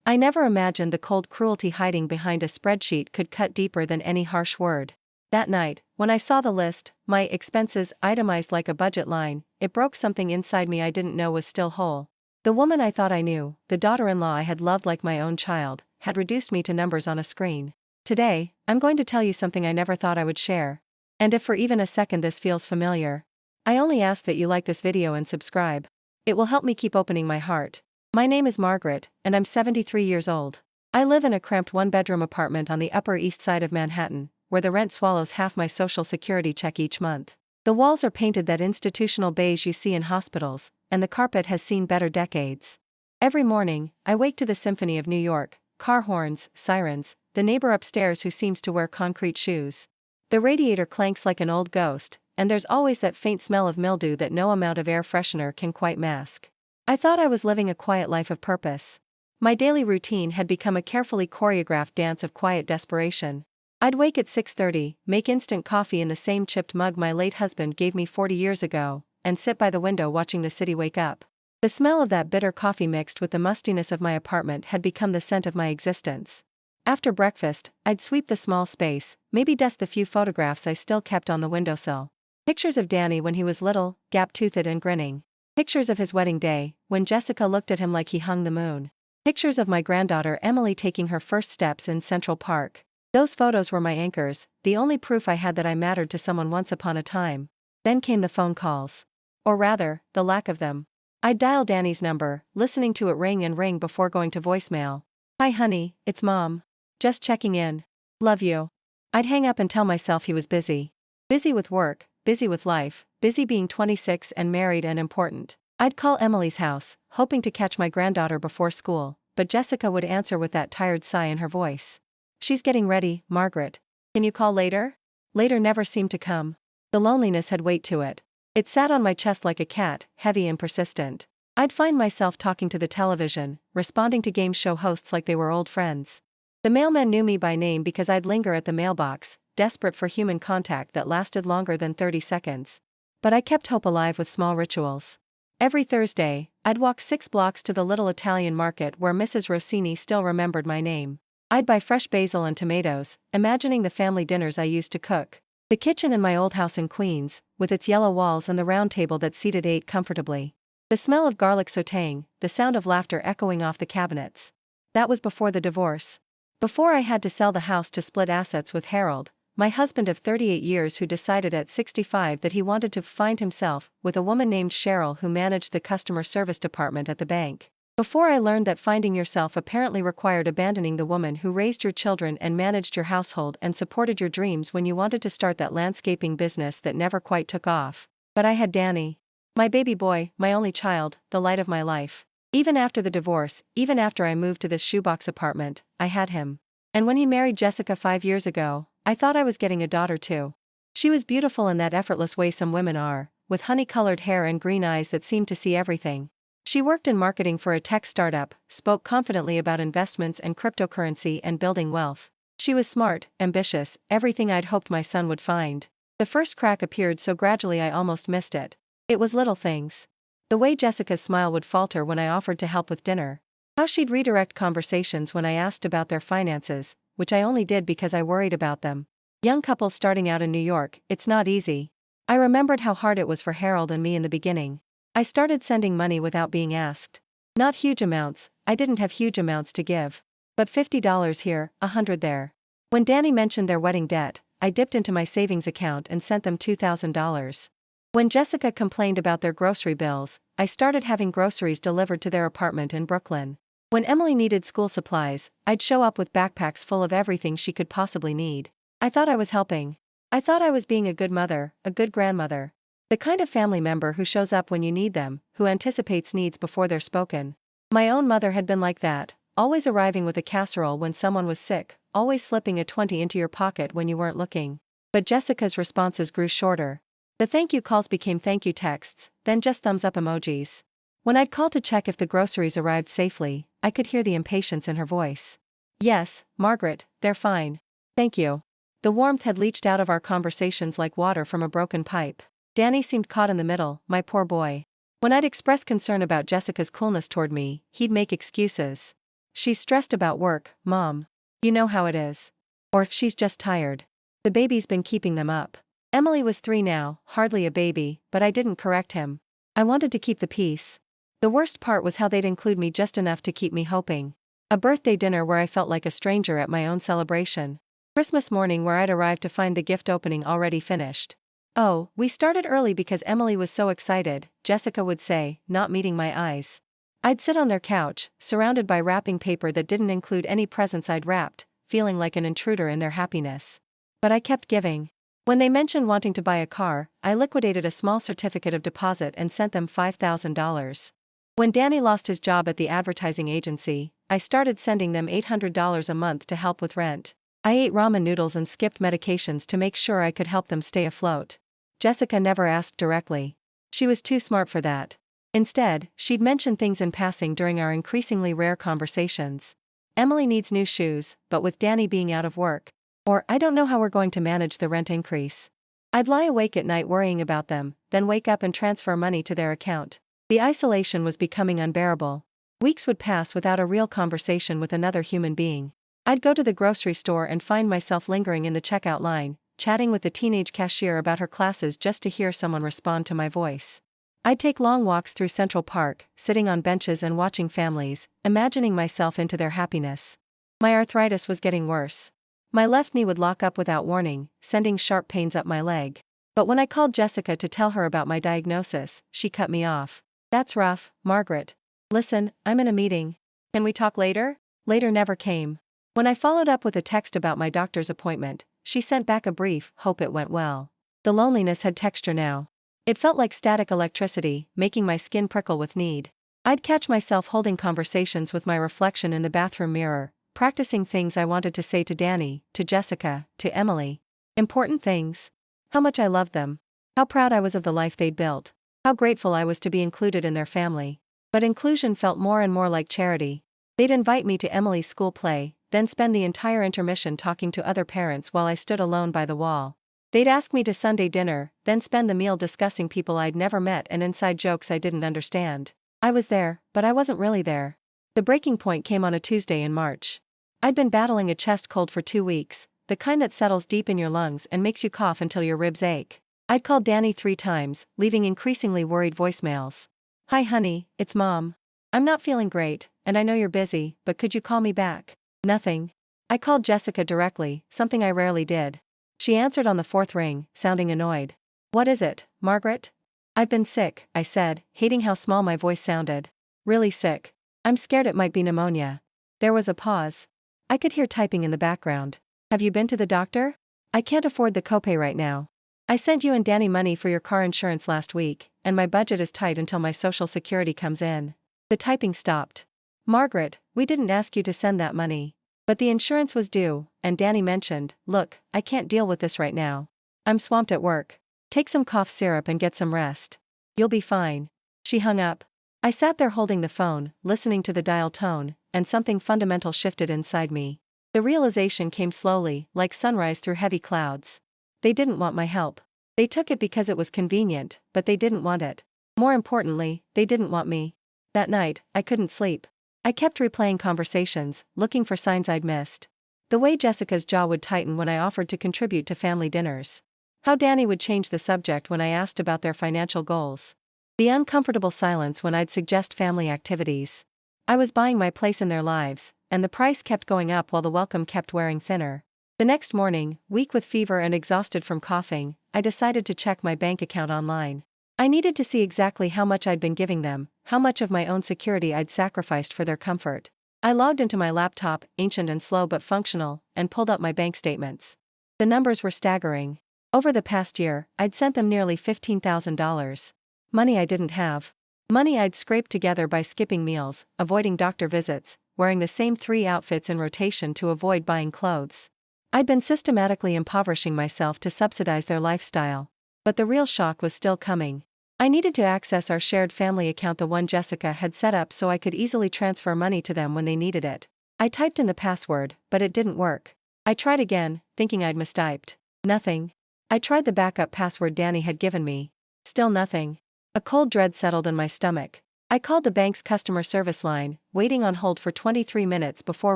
I never imagined the cold cruelty hiding behind a spreadsheet could cut deeper than any harsh word. That night, when I saw the list, my expenses itemized like a budget line, it broke something inside me I didn't know was still whole. The woman I thought I knew, the daughter-in-law I had loved like my own child, had reduced me to numbers on a screen. Today, I'm going to tell you something I never thought I would share. And if for even a second this feels familiar, I only ask that you like this video and subscribe. It will help me keep opening my heart. My name is Margaret, and I'm 73 years old. I live in a cramped one-bedroom apartment on the Upper East Side of Manhattan, where the rent swallows half my Social Security check each month. The walls are painted that institutional beige you see in hospitals, and the carpet has seen better decades. Every morning, I wake to the symphony of New York, car horns, sirens, the neighbor upstairs who seems to wear concrete shoes. The radiator clanks like an old ghost, and there's always that faint smell of mildew that no amount of air freshener can quite mask. I thought I was living a quiet life of purpose. My daily routine had become a carefully choreographed dance of quiet desperation. I'd wake at 6:30, make instant coffee in the same chipped mug my late husband gave me 40 years ago, and sit by the window watching the city wake up. The smell of that bitter coffee mixed with the mustiness of my apartment had become the scent of my existence. After breakfast, I'd sweep the small space, maybe dust the few photographs I still kept on the windowsill. Pictures of Danny when he was little, gap-toothed and grinning. Pictures of his wedding day, when Jessica looked at him like he hung the moon. Pictures of my granddaughter Emily taking her first steps in Central Park. Those photos were my anchors, the only proof I had that I mattered to someone once upon a time. Then came the phone calls. Or rather, the lack of them. I'd dial Danny's number, listening to it ring and ring before going to voicemail. "Hi honey, it's Mom. Just checking in. Love you." I'd hang up and tell myself he was busy. Busy with work, busy with life, busy being 26 and married and important. I'd call Emily's house, hoping to catch my granddaughter before school, but Jessica would answer with that tired sigh in her voice. "She's getting ready, Margaret. Can you call later?" Later never seemed to come. The loneliness had weight to it. It sat on my chest like a cat, heavy and persistent. I'd find myself talking to the television, responding to game show hosts like they were old friends. The mailman knew me by name because I'd linger at the mailbox, desperate for human contact that lasted longer than 30 seconds. But I kept hope alive with small rituals. Every Thursday, I'd walk 6 blocks to the little Italian market where Mrs. Rossini still remembered my name. I'd buy fresh basil and tomatoes, imagining the family dinners I used to cook. The kitchen in my old house in Queens, with its yellow walls and the round table that seated 8 comfortably. The smell of garlic sautéing, the sound of laughter echoing off the cabinets. That was before the divorce. Before I had to sell the house to split assets with Harold, my husband of 38 years who decided at 65 that he wanted to find himself with a woman named Cheryl who managed the customer service department at the bank. Before I learned that finding yourself apparently required abandoning the woman who raised your children and managed your household and supported your dreams when you wanted to start that landscaping business that never quite took off. But I had Danny. My baby boy, my only child, the light of my life. Even after the divorce, even after I moved to this shoebox apartment, I had him. And when he married Jessica 5 years ago, I thought I was getting a daughter too. She was beautiful in that effortless way some women are, with honey-colored hair and green eyes that seemed to see everything. She worked in marketing for a tech startup, spoke confidently about investments and cryptocurrency and building wealth. She was smart, ambitious, everything I'd hoped my son would find. The first crack appeared so gradually I almost missed it. It was little things. The way Jessica's smile would falter when I offered to help with dinner. How she'd redirect conversations when I asked about their finances, which I only did because I worried about them. Young couples starting out in New York, it's not easy. I remembered how hard it was for Harold and me in the beginning. I started sending money without being asked. Not huge amounts, I didn't have huge amounts to give. But $50 here, $100 there. When Danny mentioned their wedding debt, I dipped into my savings account and sent them $2,000. When Jessica complained about their grocery bills, I started having groceries delivered to their apartment in Brooklyn. When Emily needed school supplies, I'd show up with backpacks full of everything she could possibly need. I thought I was helping. I thought I was being a good mother, a good grandmother. The kind of family member who shows up when you need them, who anticipates needs before they're spoken. My own mother had been like that, always arriving with a casserole when someone was sick, always slipping a 20 into your pocket when you weren't looking. But Jessica's responses grew shorter. The thank you calls became thank you texts, then just thumbs up emojis. When I'd call to check if the groceries arrived safely, I could hear the impatience in her voice. "Yes, Margaret, they're fine. Thank you." The warmth had leached out of our conversations like water from a broken pipe. Danny seemed caught in the middle, my poor boy. When I'd express concern about Jessica's coolness toward me, he'd make excuses. "She's stressed about work, Mom. You know how it is." Or, "She's just tired. The baby's been keeping them up." Emily was 3 now, hardly a baby, but I didn't correct him. I wanted to keep the peace. The worst part was how they'd include me just enough to keep me hoping. A birthday dinner where I felt like a stranger at my own celebration. Christmas morning where I'd arrived to find the gift opening already finished. "Oh, we started early because Emily was so excited," Jessica would say, not meeting my eyes. I'd sit on their couch, surrounded by wrapping paper that didn't include any presents I'd wrapped, feeling like an intruder in their happiness. But I kept giving. When they mentioned wanting to buy a car, I liquidated a small certificate of deposit and sent them $5,000. When Danny lost his job at the advertising agency, I started sending them $800 a month to help with rent. I ate ramen noodles and skipped medications to make sure I could help them stay afloat. Jessica never asked directly. She was too smart for that. Instead, she'd mention things in passing during our increasingly rare conversations. "Emily needs new shoes, but with Danny being out of work." Or, "I don't know how we're going to manage the rent increase." I'd lie awake at night worrying about them, then wake up and transfer money to their account. The isolation was becoming unbearable. Weeks would pass without a real conversation with another human being. I'd go to the grocery store and find myself lingering in the checkout line, chatting with the teenage cashier about her classes just to hear someone respond to my voice. I'd take long walks through Central Park, sitting on benches and watching families, imagining myself into their happiness. My arthritis was getting worse. My left knee would lock up without warning, sending sharp pains up my leg. But when I called Jessica to tell her about my diagnosis, she cut me off. "That's rough, Margaret. Listen, I'm in a meeting. Can we talk later?" Later never came. When I followed up with a text about my doctor's appointment, she sent back a brief, "Hope it went well." The loneliness had texture now. It felt like static electricity, making my skin prickle with need. I'd catch myself holding conversations with my reflection in the bathroom mirror, practicing things I wanted to say to Danny, to Jessica, to Emily. Important things. How much I loved them. How proud I was of the life they'd built. How grateful I was to be included in their family. But inclusion felt more and more like charity. They'd invite me to Emily's school play, then spend the entire intermission talking to other parents while I stood alone by the wall. They'd ask me to Sunday dinner, then spend the meal discussing people I'd never met and inside jokes I didn't understand. I was there, but I wasn't really there. The breaking point came on a Tuesday in March. I'd been battling a chest cold for 2 weeks, the kind that settles deep in your lungs and makes you cough until your ribs ache. I'd called Danny 3 times, leaving increasingly worried voicemails. "Hi honey, it's Mom. I'm not feeling great, and I know you're busy, but could you call me back?" Nothing. I called Jessica directly, something I rarely did. She answered on the 4th ring, sounding annoyed. "What is it, Margaret?" "I've been sick," I said, hating how small my voice sounded. "Really sick. I'm scared it might be pneumonia." There was a pause. I could hear typing in the background. "Have you been to the doctor?" "I can't afford the copay right now. I sent you and Danny money for your car insurance last week, and my budget is tight until my Social Security comes in." The typing stopped. "Margaret, we didn't ask you to send that money. But the insurance was due, and Danny mentioned, look, I can't deal with this right now. I'm swamped at work. Take some cough syrup and get some rest. You'll be fine." She hung up. I sat there holding the phone, listening to the dial tone, and something fundamental shifted inside me. The realization came slowly, like sunrise through heavy clouds. They didn't want my help. They took it because it was convenient, but they didn't want it. More importantly, they didn't want me. That night, I couldn't sleep. I kept replaying conversations, looking for signs I'd missed. The way Jessica's jaw would tighten when I offered to contribute to family dinners. How Danny would change the subject when I asked about their financial goals. The uncomfortable silence when I'd suggest family activities. I was buying my place in their lives, and the price kept going up while the welcome kept wearing thinner. The next morning, weak with fever and exhausted from coughing, I decided to check my bank account online. I needed to see exactly how much I'd been giving them, how much of my own security I'd sacrificed for their comfort. I logged into my laptop, ancient and slow but functional, and pulled up my bank statements. The numbers were staggering. Over the past year, I'd sent them nearly $15,000. Money I didn't have. Money I'd scraped together by skipping meals, avoiding doctor visits, wearing the same 3 outfits in rotation to avoid buying clothes. I'd been systematically impoverishing myself to subsidize their lifestyle. But the real shock was still coming. I needed to access our shared family account, the one Jessica had set up so I could easily transfer money to them when they needed it. I typed in the password, but it didn't work. I tried again, thinking I'd mistyped. Nothing. I tried the backup password Danny had given me. Still nothing. A cold dread settled in my stomach. I called the bank's customer service line, waiting on hold for 23 minutes before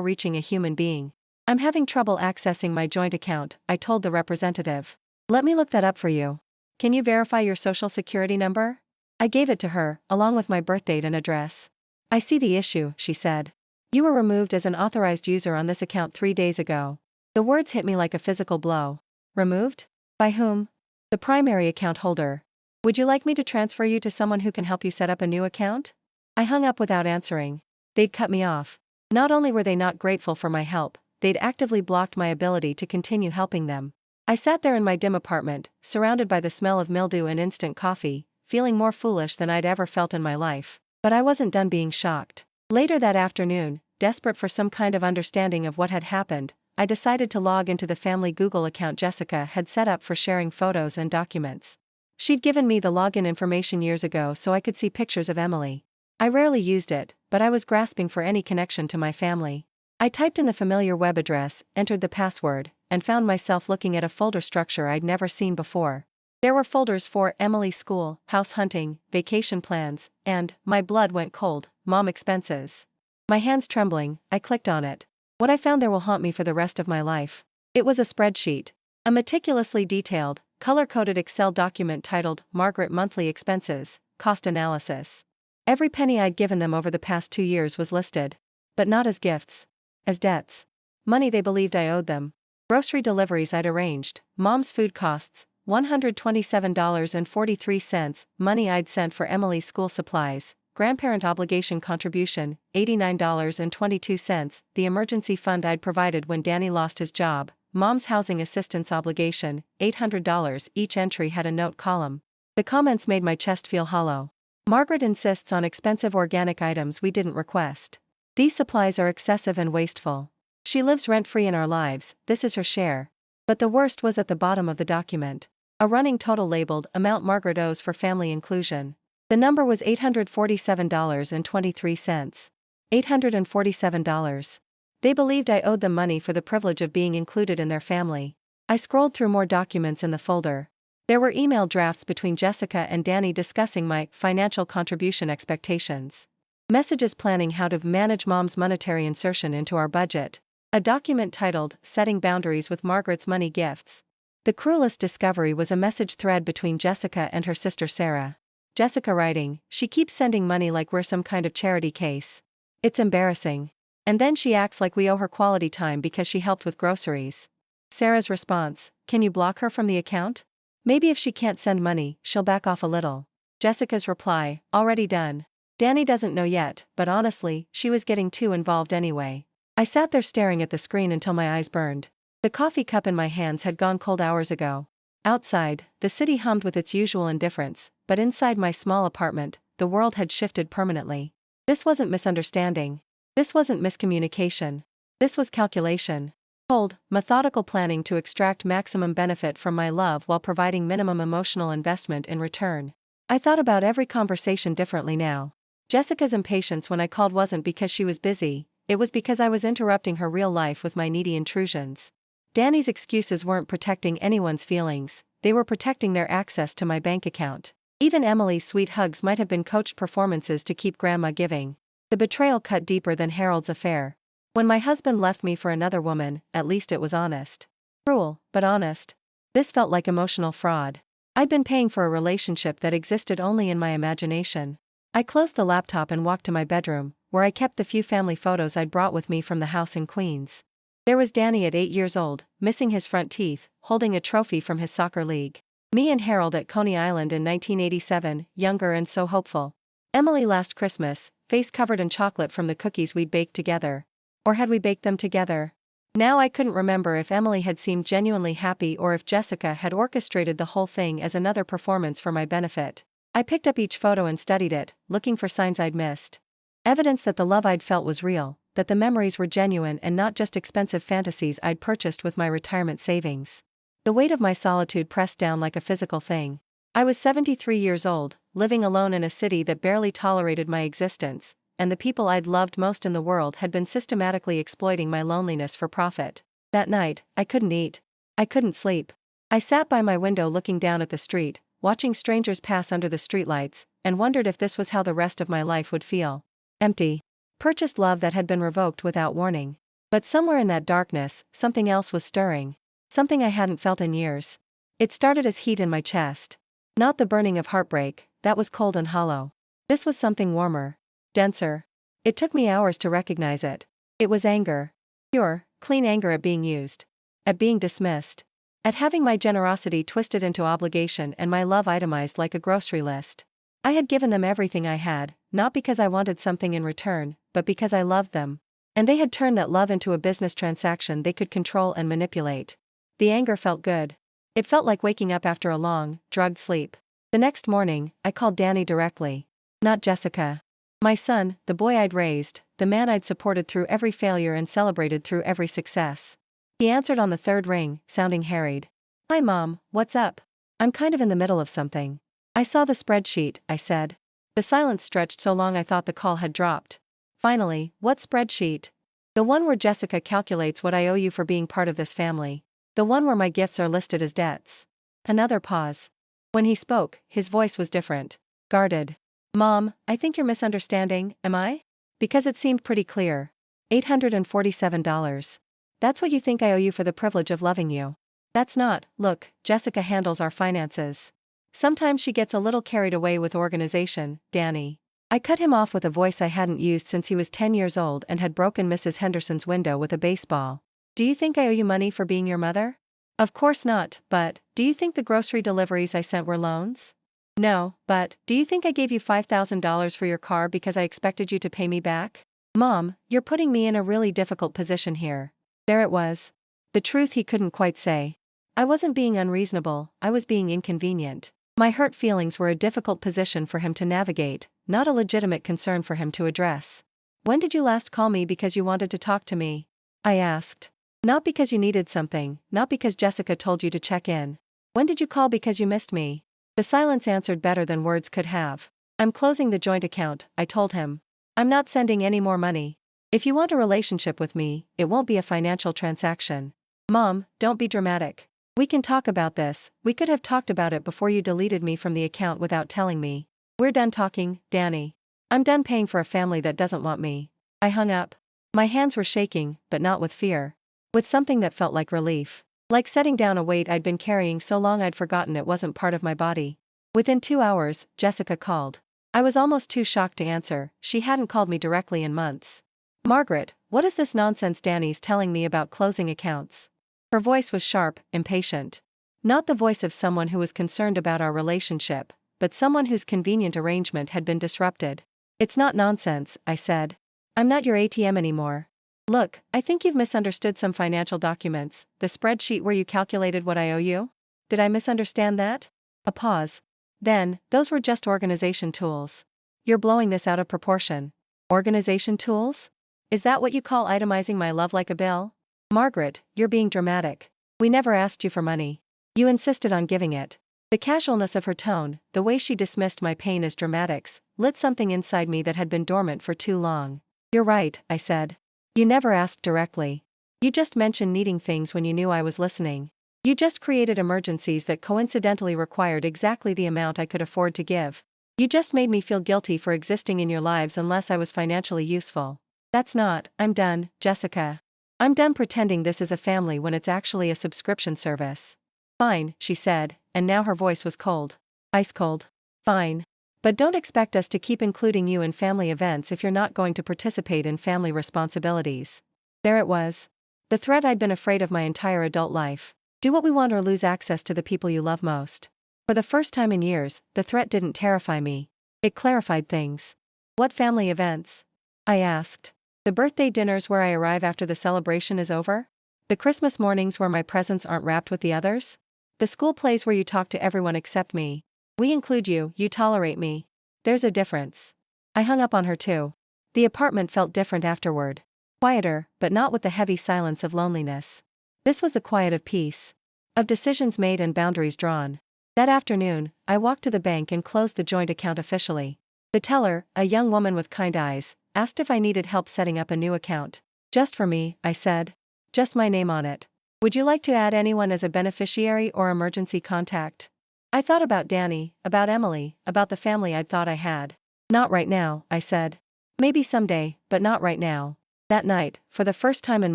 reaching a human being. "I'm having trouble accessing my joint account," I told the representative. "Let me look that up for you. Can you verify your social security number?" I gave it to her, along with my birthdate and address. "I see the issue," she said. "You were removed as an authorized user on this account 3 days ago." The words hit me like a physical blow. Removed? By whom? The primary account holder. "Would you like me to transfer you to someone who can help you set up a new account?" I hung up without answering. They'd cut me off. Not only were they not grateful for my help, they'd actively blocked my ability to continue helping them. I sat there in my dim apartment, surrounded by the smell of mildew and instant coffee, feeling more foolish than I'd ever felt in my life. But I wasn't done being shocked. Later that afternoon, desperate for some kind of understanding of what had happened, I decided to log into the family Google account Jessica had set up for sharing photos and documents. She'd given me the login information years ago so I could see pictures of Emily. I rarely used it, but I was grasping for any connection to my family. I typed in the familiar web address, entered the password, and found myself looking at a folder structure I'd never seen before. There were folders for Emily's school, house hunting, vacation plans, and, my blood went cold, mom expenses. My hands trembling, I clicked on it. What I found there will haunt me for the rest of my life. It was a spreadsheet. A meticulously detailed, color-coded Excel document titled Margaret Monthly Expenses, Cost Analysis. Every penny I'd given them over the past 2 years was listed. But not as gifts. As debts. Money they believed I owed them. Grocery deliveries I'd arranged, mom's food costs, $127.43, money I'd sent for Emily's school supplies, grandparent obligation contribution, $89.22, the emergency fund I'd provided when Danny lost his job, mom's housing assistance obligation, $800, each entry had a note column. The comments made my chest feel hollow. Margaret insists on expensive organic items we didn't request. These supplies are excessive and wasteful. She lives rent-free in our lives, this is her share. But the worst was at the bottom of the document. A running total labeled amount Margaret owes for family inclusion. The number was $847.23. $847. They believed I owed them money for the privilege of being included in their family. I scrolled through more documents in the folder. There were email drafts between Jessica and Danny discussing my financial contribution expectations. Messages planning how to manage mom's monetary insertion into our budget. A document titled Setting Boundaries with Margaret's Money Gifts. The cruelest discovery was a message thread between Jessica and her sister Sarah. Jessica writing, "She keeps sending money like we're some kind of charity case. It's embarrassing. And then she acts like we owe her quality time because she helped with groceries." Sarah's response, "Can you block her from the account? Maybe if she can't send money, she'll back off a little." Jessica's reply, "Already done. Danny doesn't know yet, but honestly, she was getting too involved anyway." I sat there staring at the screen until my eyes burned. The coffee cup in my hands had gone cold hours ago. Outside, the city hummed with its usual indifference, but inside my small apartment, the world had shifted permanently. This wasn't misunderstanding. This wasn't miscommunication. This was calculation. Cold, methodical planning to extract maximum benefit from my love while providing minimum emotional investment in return. I thought about every conversation differently now. Jessica's impatience when I called wasn't because she was busy, it was because I was interrupting her real life with my needy intrusions. Danny's excuses weren't protecting anyone's feelings, they were protecting their access to my bank account. Even Emily's sweet hugs might have been coached performances to keep Grandma giving. The betrayal cut deeper than Harold's affair. When my husband left me for another woman, at least it was honest. Cruel, but honest. This felt like emotional fraud. I'd been paying for a relationship that existed only in my imagination. I closed the laptop and walked to my bedroom, where I kept the few family photos I'd brought with me from the house in Queens. There was Danny at 8 years old, missing his front teeth, holding a trophy from his soccer league. Me and Harold at Coney Island in 1987, younger and so hopeful. Emily last Christmas, face covered in chocolate from the cookies we'd baked together. Or had we baked them together? Now I couldn't remember if Emily had seemed genuinely happy or if Jessica had orchestrated the whole thing as another performance for my benefit. I picked up each photo and studied it, looking for signs I'd missed. Evidence that the love I'd felt was real, that the memories were genuine and not just expensive fantasies I'd purchased with my retirement savings. The weight of my solitude pressed down like a physical thing. I was 73 years old, living alone in a city that barely tolerated my existence, and the people I'd loved most in the world had been systematically exploiting my loneliness for profit. That night, I couldn't eat. I couldn't sleep. I sat by my window looking down at the street, watching strangers pass under the streetlights, and wondered if this was how the rest of my life would feel. Empty. Purchased love that had been revoked without warning. But somewhere in that darkness, something else was stirring. Something I hadn't felt in years. It started as heat in my chest. Not the burning of heartbreak, that was cold and hollow. This was something warmer. Denser. It took me hours to recognize it. It was anger. Pure, clean anger at being used. At being dismissed. At having my generosity twisted into obligation and my love itemized like a grocery list. I had given them everything I had, not because I wanted something in return, but because I loved them. And they had turned that love into a business transaction they could control and manipulate. The anger felt good. It felt like waking up after a long, drugged sleep. The next morning, I called Danny directly. Not Jessica. My son, the boy I'd raised, the man I'd supported through every failure and celebrated through every success. He answered on the third ring, sounding harried. Hi Mom, what's up? I'm kind of in the middle of something. I saw the spreadsheet, I said. The silence stretched so long I thought the call had dropped. Finally, what spreadsheet? The one where Jessica calculates what I owe you for being part of this family. The one where my gifts are listed as debts. Another pause. When he spoke, his voice was different. Guarded. Mom, I think you're misunderstanding, am I? Because it seemed pretty clear. $847. That's what you think I owe you for the privilege of loving you. That's not. Look, Jessica handles our finances. Sometimes she gets a little carried away with organization, Danny. I cut him off with a voice I hadn't used since he was 10 years old and had broken Mrs. Henderson's window with a baseball. Do you think I owe you money for being your mother? Of course not, but, do you think the grocery deliveries I sent were loans? No, but, do you think I gave you $5,000 for your car because I expected you to pay me back? Mom, you're putting me in a really difficult position here. There it was. The truth he couldn't quite say. I wasn't being unreasonable, I was being inconvenient. My hurt feelings were a difficult position for him to navigate, not a legitimate concern for him to address. When did you last call me because you wanted to talk to me? I asked. Not because you needed something, not because Jessica told you to check in. When did you call because you missed me? The silence answered better than words could have. I'm closing the joint account, I told him. I'm not sending any more money. If you want a relationship with me, it won't be a financial transaction. Mom, don't be dramatic. We can talk about this, we could have talked about it before you deleted me from the account without telling me. We're done talking, Danny. I'm done paying for a family that doesn't want me. I hung up. My hands were shaking, but not with fear. With something that felt like relief. Like setting down a weight I'd been carrying so long I'd forgotten it wasn't part of my body. Within 2 hours, Jessica called. I was almost too shocked to answer, she hadn't called me directly in months. Margaret, what is this nonsense Danny's telling me about closing accounts? Her voice was sharp, impatient. Not the voice of someone who was concerned about our relationship, but someone whose convenient arrangement had been disrupted. It's not nonsense, I said. I'm not your ATM anymore. Look, I think you've misunderstood some financial documents, the spreadsheet where you calculated what I owe you? Did I misunderstand that? A pause. Then, those were just organization tools. You're blowing this out of proportion. Organization tools? Is that what you call itemizing my love like a bill? Margaret, you're being dramatic. We never asked you for money. You insisted on giving it. The casualness of her tone, the way she dismissed my pain as dramatics, lit something inside me that had been dormant for too long. You're right, I said. You never asked directly. You just mentioned needing things when you knew I was listening. You just created emergencies that coincidentally required exactly the amount I could afford to give. You just made me feel guilty for existing in your lives unless I was financially useful. That's not. I'm done, Jessica. I'm done pretending this is a family when it's actually a subscription service. Fine, she said, and now her voice was cold. Ice cold. Fine. But don't expect us to keep including you in family events if you're not going to participate in family responsibilities. There it was. The threat I'd been afraid of my entire adult life. Do what we want or lose access to the people you love most. For the first time in years, the threat didn't terrify me. It clarified things. What family events? I asked. The birthday dinners where I arrive after the celebration is over? The Christmas mornings where my presents aren't wrapped with the others? The school plays where you talk to everyone except me. We include you, you tolerate me. There's a difference. I hung up on her too. The apartment felt different afterward. Quieter, but not with the heavy silence of loneliness. This was the quiet of peace. Of decisions made and boundaries drawn. That afternoon, I walked to the bank and closed the joint account officially. The teller, a young woman with kind eyes, asked if I needed help setting up a new account. Just for me, I said. Just my name on it. Would you like to add anyone as a beneficiary or emergency contact? I thought about Danny, about Emily, about the family I'd thought I had. Not right now, I said. Maybe someday, but not right now. That night, for the first time in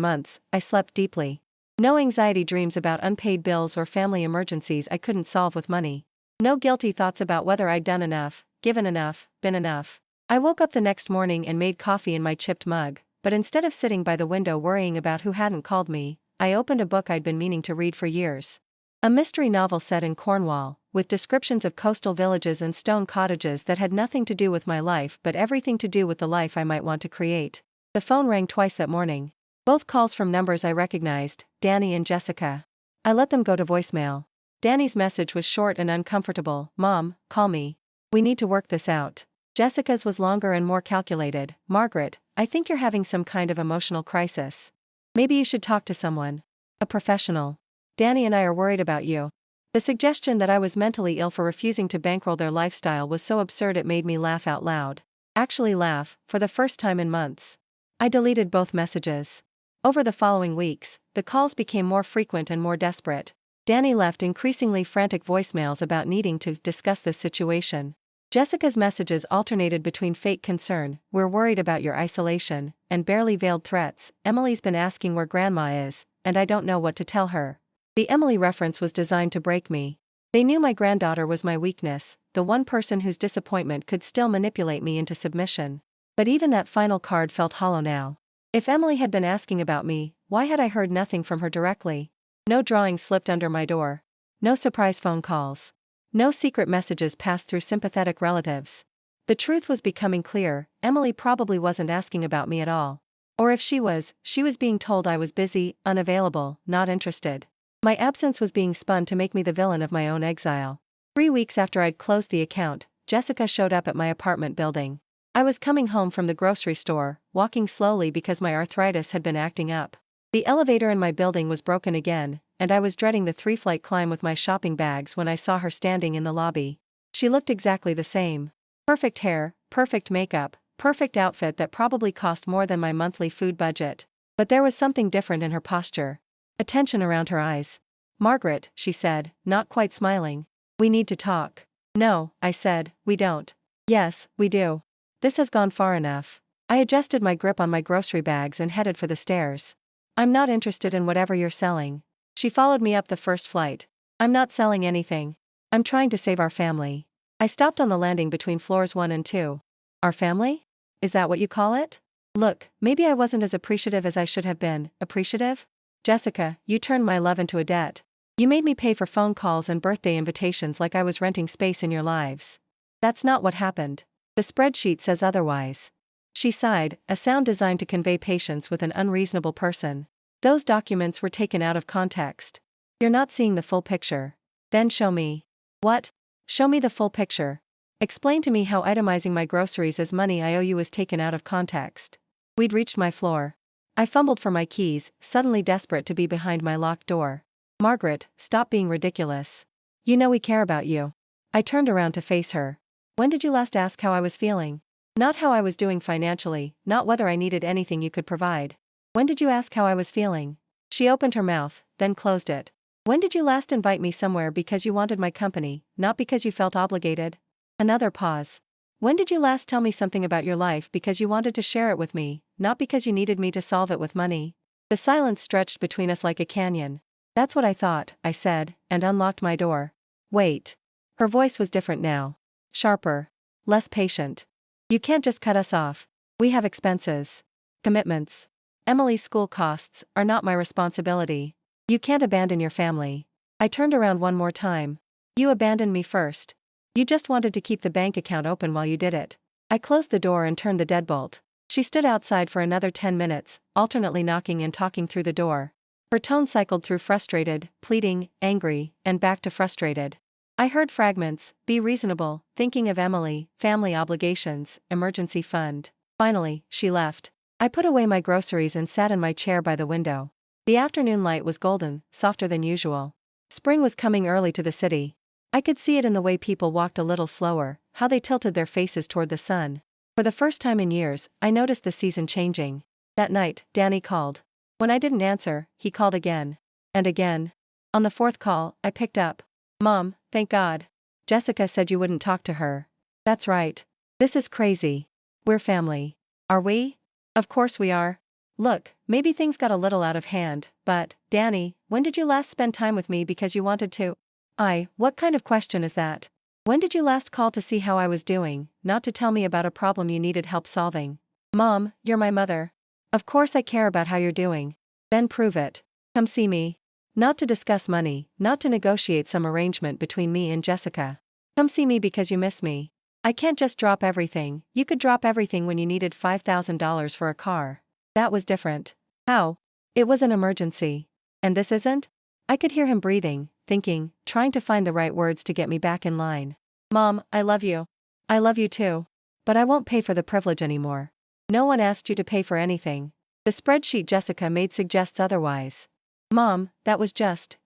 months, I slept deeply. No anxiety dreams about unpaid bills or family emergencies I couldn't solve with money. No guilty thoughts about whether I'd done enough, given enough, been enough. I woke up the next morning and made coffee in my chipped mug, but instead of sitting by the window worrying about who hadn't called me, I opened a book I'd been meaning to read for years. A mystery novel set in Cornwall, with descriptions of coastal villages and stone cottages that had nothing to do with my life but everything to do with the life I might want to create. The phone rang twice that morning. Both calls from numbers I recognized, Danny and Jessica. I let them go to voicemail. Danny's message was short and uncomfortable. Mom, call me. We need to work this out. Jessica's was longer and more calculated. Margaret, I think you're having some kind of emotional crisis. Maybe you should talk to someone. A professional. Danny and I are worried about you. The suggestion that I was mentally ill for refusing to bankroll their lifestyle was so absurd it made me laugh out loud. Actually laugh, for the first time in months. I deleted both messages. Over the following weeks, the calls became more frequent and more desperate. Danny left increasingly frantic voicemails about needing to discuss this situation. Jessica's messages alternated between fake concern, we're worried about your isolation, and barely veiled threats, Emily's been asking where Grandma is, and I don't know what to tell her. The Emily reference was designed to break me. They knew my granddaughter was my weakness, the one person whose disappointment could still manipulate me into submission. But even that final card felt hollow now. If Emily had been asking about me, why had I heard nothing from her directly? No drawings slipped under my door. No surprise phone calls. No secret messages passed through sympathetic relatives. The truth was becoming clear, Emily probably wasn't asking about me at all. Or if she was being told I was busy, unavailable, not interested. My absence was being spun to make me the villain of my own exile. 3 weeks after I'd closed the account, Jessica showed up at my apartment building. I was coming home from the grocery store, walking slowly because my arthritis had been acting up. The elevator in my building was broken again, and I was dreading the 3-flight climb with my shopping bags when I saw her standing in the lobby. She looked exactly the same. Perfect hair, perfect makeup, perfect outfit that probably cost more than my monthly food budget. But there was something different in her posture. A tension around her eyes. Margaret, she said, not quite smiling. We need to talk. No, I said, we don't. Yes, we do. This has gone far enough. I adjusted my grip on my grocery bags and headed for the stairs. I'm not interested in whatever you're selling. She followed me up the first flight. I'm not selling anything. I'm trying to save our family. I stopped on the landing between floors 1 and 2. Our family? Is that what you call it? Look, maybe I wasn't as appreciative as I should have been. Appreciative? Jessica, you turned my love into a debt. You made me pay for phone calls and birthday invitations like I was renting space in your lives. That's not what happened. The spreadsheet says otherwise. She sighed, a sound designed to convey patience with an unreasonable person. Those documents were taken out of context. You're not seeing the full picture. Then show me. What? Show me the full picture. Explain to me how itemizing my groceries as money I owe you is taken out of context. We'd reached my floor. I fumbled for my keys, suddenly desperate to be behind my locked door. Margaret, stop being ridiculous. You know we care about you. I turned around to face her. When did you last ask how I was feeling? Not how I was doing financially, not whether I needed anything you could provide. When did you ask how I was feeling? She opened her mouth, then closed it. When did you last invite me somewhere because you wanted my company, not because you felt obligated? Another pause. When did you last tell me something about your life because you wanted to share it with me, not because you needed me to solve it with money? The silence stretched between us like a canyon. That's what I thought, I said, and unlocked my door. Wait. Her voice was different now. Sharper. Less patient. You can't just cut us off. We have expenses. Commitments. Emily's school costs are not my responsibility. You can't abandon your family. I turned around one more time. You abandoned me first. You just wanted to keep the bank account open while you did it. I closed the door and turned the deadbolt. She stood outside for another 10 minutes, alternately knocking and talking through the door. Her tone cycled through frustrated, pleading, angry, and back to frustrated. I heard fragments, be reasonable, thinking of Emily, family obligations, emergency fund. Finally, she left. I put away my groceries and sat in my chair by the window. The afternoon light was golden, softer than usual. Spring was coming early to the city. I could see it in the way people walked a little slower, how they tilted their faces toward the sun. For the first time in years, I noticed the season changing. That night, Danny called. When I didn't answer, he called again. And again. On the 4th call, I picked up. Mom, thank God. Jessica said you wouldn't talk to her. That's right. This is crazy. We're family. Are we? Of course we are. Look, maybe things got a little out of hand, but, Danny, when did you last spend time with me because you wanted to? What kind of question is that? When did you last call to see how I was doing, not to tell me about a problem you needed help solving? Mom, you're my mother. Of course I care about how you're doing. Then prove it. Come see me. Not to discuss money, not to negotiate some arrangement between me and Jessica. Come see me because you miss me. I can't just drop everything. You could drop everything when you needed $5,000 for a car. That was different. How? It was an emergency. And this isn't? I could hear him breathing, thinking, trying to find the right words to get me back in line. Mom, I love you. I love you too. But I won't pay for the privilege anymore. No one asked you to pay for anything. The spreadsheet Jessica made suggests otherwise. Mom,